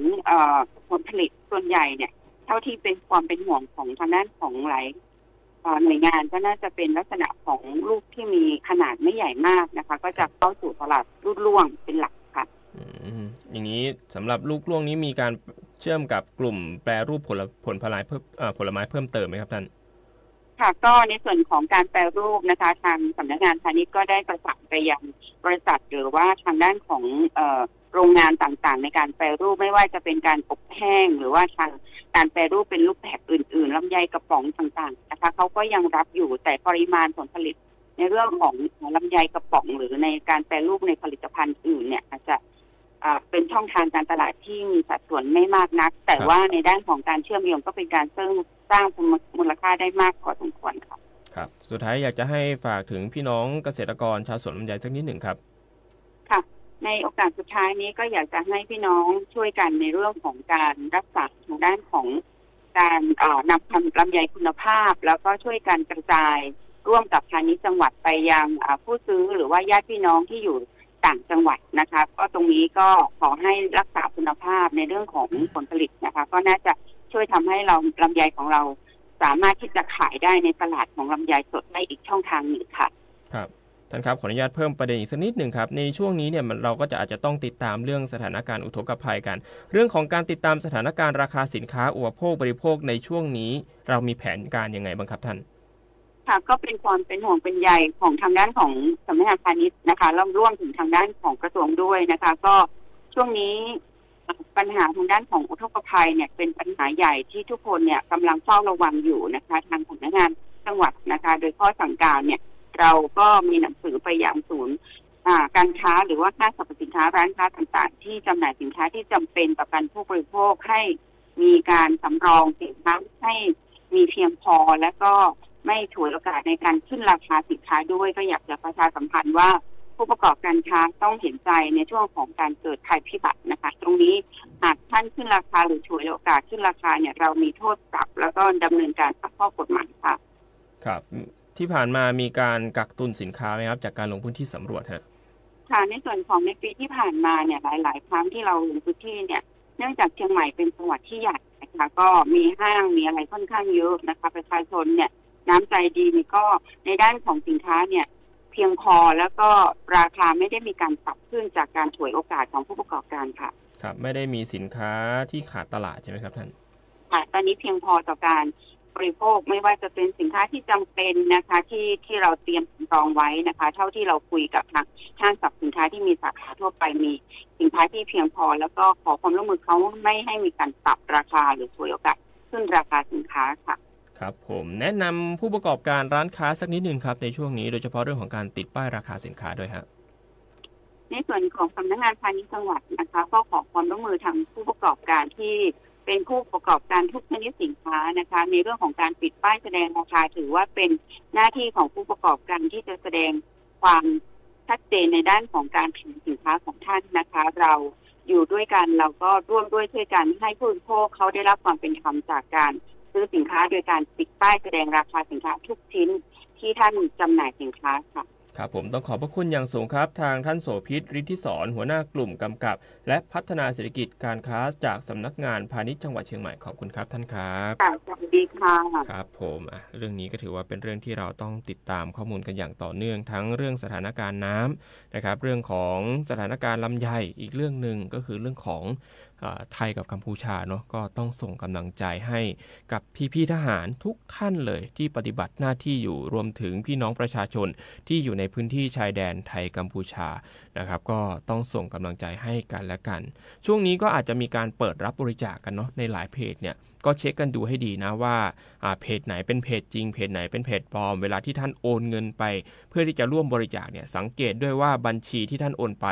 ผลผลิตส่วนใหญ่เนี่ยเท่าที่เป็นความเป็นห่วงของทางด้านของหลายหน่วยงานก็น่าจะเป็นลักษณะของลูกที่มีขนาดไม่ใหญ่มากนะคะก็จะเข้าสู่ตลาดรุ่นร่วงเป็นหลักค่ะอย่างนี้สำหรับลูกร่วงนี้มีการเชื่อมกับกลุ่มแปรรูปผลไม้เพิ่มเติมไหมครับท่านค่ะก็ในส่วนของการแปรรูปนะคะทางสำนักงานพาณิชย์ก็ได้ประสานไปยังบริษัทหรือว่าทางด้านของโรงงานต่างๆในการแปรรูปไม่ว่าจะเป็นการอบแห้งหรือว่าทางการแปรรูปเป็นรูปแบบอื่นๆลำไยกระป๋องต่างๆนะคะเขาก็ยังรับอยู่แต่ปริมาณผลผลิตในเรื่องของลำไยกระป๋องหรือในการแปรรูปในผลิตภัณฑ์อื่นเนี่ยอาจจะเป็นช่องทางการตลาดที่มีสัดส่วนไม่มากนักแต่ว่าในด้านของการเชื่อมโยงก็เป็นการสร้างมูลค่าได้มากพอสมควรครับครับสุดท้ายอยากจะให้ฝากถึงพี่น้องเกษตรกรชาวสวนลำไยสักนิดหนึ่งครับค่ะในโอกาสสุดท้ายนี้ก็อยากจะให้พี่น้องช่วยกันในเรื่องของการรักษาทางด้านของการนำพันธุ์ลำไยคุณภาพแล้วก็ช่วยกันกระจายร่วมกับพาณิชย์จังหวัดไปยังผู้ซื้อหรือว่าญาติพี่น้องที่อยู่ต่างจังหวัดนะคะก็ตรงนี้ก็ขอให้รักษาคุณภาพในเรื่องของผลผลิตนะคะก็น่าจะช่วยทำให้เราลำไยของเราสามารถที่จะขายได้ในตลาดของลำไยสดได้อีกช่องทางหนึ่งค่ะครับ ท่านครับขออนุญาตเพิ่มประเด็นอีกสักนิดหนึ่งครับในช่วงนี้เนี่ยเราก็จะอาจจะต้องติดตามเรื่องสถานการณ์อุทกภัยกันเรื่องของการติดตามสถานการณ์ราคาสินค้าอุปโภคบริโภคในช่วงนี้เรามีแผนการยังไงบ้างครับท่านค่ะก็เป็นความเป็นห่วงเป็นใยของทางด้านของสำนักงานพาณิชย์นะคะแล้วร่วมถึงทางด้านของกระทรวงด้วยนะคะก็ช่วงนี้ปัญหาทางด้านของอุทกภัยเนี่ยเป็นปัญหาใหญ่ที่ทุกคนเนี่ยกำลังเฝ้าระวังอยู่นะคะทางสำนักงานจังหวัดนะคะโดยข้อสั่งการเนี่ยเราก็มีหนังสือไปยังศูนย์การค้าหรือว่าห้างสรรพสินค้าร้านค้าต่างๆที่จำหน่ายสินค้าที่จำเป็นต่อการผู้บริโภคให้มีการสำรองสินค้าให้มีเพียงพอและก็ไม่ฉวยโอกาสในการขึ้นราคาสินค้าด้วยก็อยากจะประชาสัมพันธ์ว่าผู้ประกอบการค้าต้องเห็นใจในช่วงของการเกิดภัยพิบัตินะคะตรงนี้หากท่านขึ้นราคาหรือฉวยโอกาสขึ้นราคาเนี่ยเรามีโทษปรับแล้วก็ดำเนินการตามข้อกฎหมายค่ะครับที่ผ่านมามีการกักตุนสินค้าไหมครับจากการลงพื้นที่สำรวจฮะค่ะในส่วนของในปีที่ผ่านมาเนี่ยหลายๆครั้งที่เราลงพื้นที่เนี่ยเนื่องจากเชียงใหม่เป็นจังหวัดที่ใหญ่นะคะก็มีห้างมีอะไรค่อนข้างเยอะนะคะประชาชนเนี่ยน้ำใจดีนี่ก็ในด้านของสินค้าเนี่ยเพียงพอแล้วก็ราคาไม่ได้มีการปรับขึ้นจากการฉวยโอกาสของผู้ประกอบการค่ะครับไม่ได้มีสินค้าที่ขาดตลาดใช่ไหมครับท่านค่ะตอนนี้เพียงพอต่อการบริโภคไม่ว่าจะเป็นสินค้าที่จำเป็นนะคะที่เราเตรียมรองไว้นะคะเท่าที่เราคุยกับทางห้างสรรพสินค้าที่มีสาขาทั่วไปมีสินค้าที่เพียงพอแล้วก็ขอความร่วมมือเขาไม่ให้มีการปรับราคาหรือฉวยโอกาสขึ้นราคาสินค้าค่ะครับผมแนะนำผู้ประกอบการร้านค้าสักนิดนึงครับในช่วงนี้โดยเฉพาะเรื่องของการติดป้ายราคาสินค้าด้วยฮะในส่วนของสำนักงานพาณิชย์จังหวัดนะคะก็ขอความร่วมมือทางผู้ประกอบการที่เป็นผู้ประกอบการทุกชนิดสินค้านะคะในเรื่องของการปิดป้ายแสดงราคาถือว่าเป็นหน้าที่ของผู้ประกอบการที่จะแสดงความชัดเจนในด้านของการขายสินค้าของท่านนะคะเราอยู่ด้วยกันเราก็ร่วมด้วยช่วยกันให้ผู้บริโภคเขาได้รับความเป็นธรรมจากการซื้อสินค้าโดยการปิดป้ายแสดงราคาสินค้าทุกชิ้นที่ท่านจำหน่ายสินค้าค่ะครับผมต้องขอบพระคุณอย่างสูงครับทางท่านโสภิต ฤทธิศรหัวหน้ากลุ่มกำกับและพัฒนาเศรษฐกิจการค้าจากสำนักงานพาณิชย์จังหวัดเชียงใหม่ขอบคุณครับท่านครับสวัสดีค่ะครับผมเรื่องนี้ก็ถือว่าเป็นเรื่องที่เราต้องติดตามข้อมูลกันอย่างต่อเนื่องทั้งเรื่องสถานการณ์น้ำนะครับเรื่องของสถานการณ์ลำไยอีกเรื่องนึงก็คือเรื่องของไทยกับกัมพูชาเนาะก็ต้องส่งกำลังใจให้กับพี่ๆทหารทุกท่านเลยที่ปฏิบัติหน้าที่อยู่รวมถึงพี่น้องประชาชนที่อยู่ในพื้นที่ชายแดนไทยกัมพูชานะครับก็ต้องส่งกำลังใจให้กันและกันช่วงนี้ก็อาจจะมีการเปิดรับบริจาคกันเนาะในหลายเพจเนี่ยก็เช็คกันดูให้ดีนะว่าเพจไหนเป็นเพจจริงเพจไหนเป็นเพจปลอมเวลาที่ท่านโอนเงินไปเพื่อที่จะร่วมบริจาคเนี่ยสังเกตด้วยว่าบัญชีที่ท่านโอนไป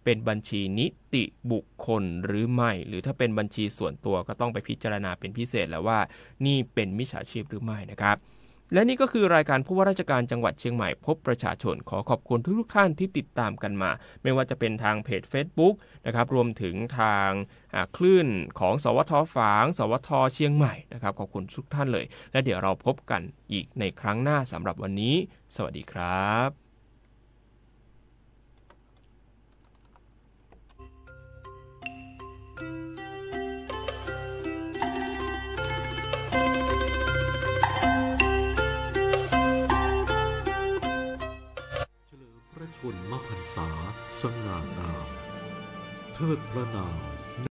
เป็นบัญชีนิติบุคคลหรือไม่หรือถ้าเป็นบัญชีส่วนตัวก็ต้องไปพิจารณาเป็นพิเศษแล้วว่านี่เป็นมิจฉาชีพหรือไม่นะครับและนี่ก็คือรายการผู้ว่าราชการจังหวัดเชียงใหม่พบประชาชนขอขอบคุณทุกท่านที่ติดตามกันมาไม่ว่าจะเป็นทางเพจ Facebook นะครับรวมถึงทางคลื่นของสวท.ฝางสวท.เชียงใหม่นะครับขอบคุณทุกท่านเลยและเดี๋ยวเราพบกันอีกในครั้งหน้าสำหรับวันนี้สวัสดีครับชนมพรรษาสง่างามเทิดพระนาม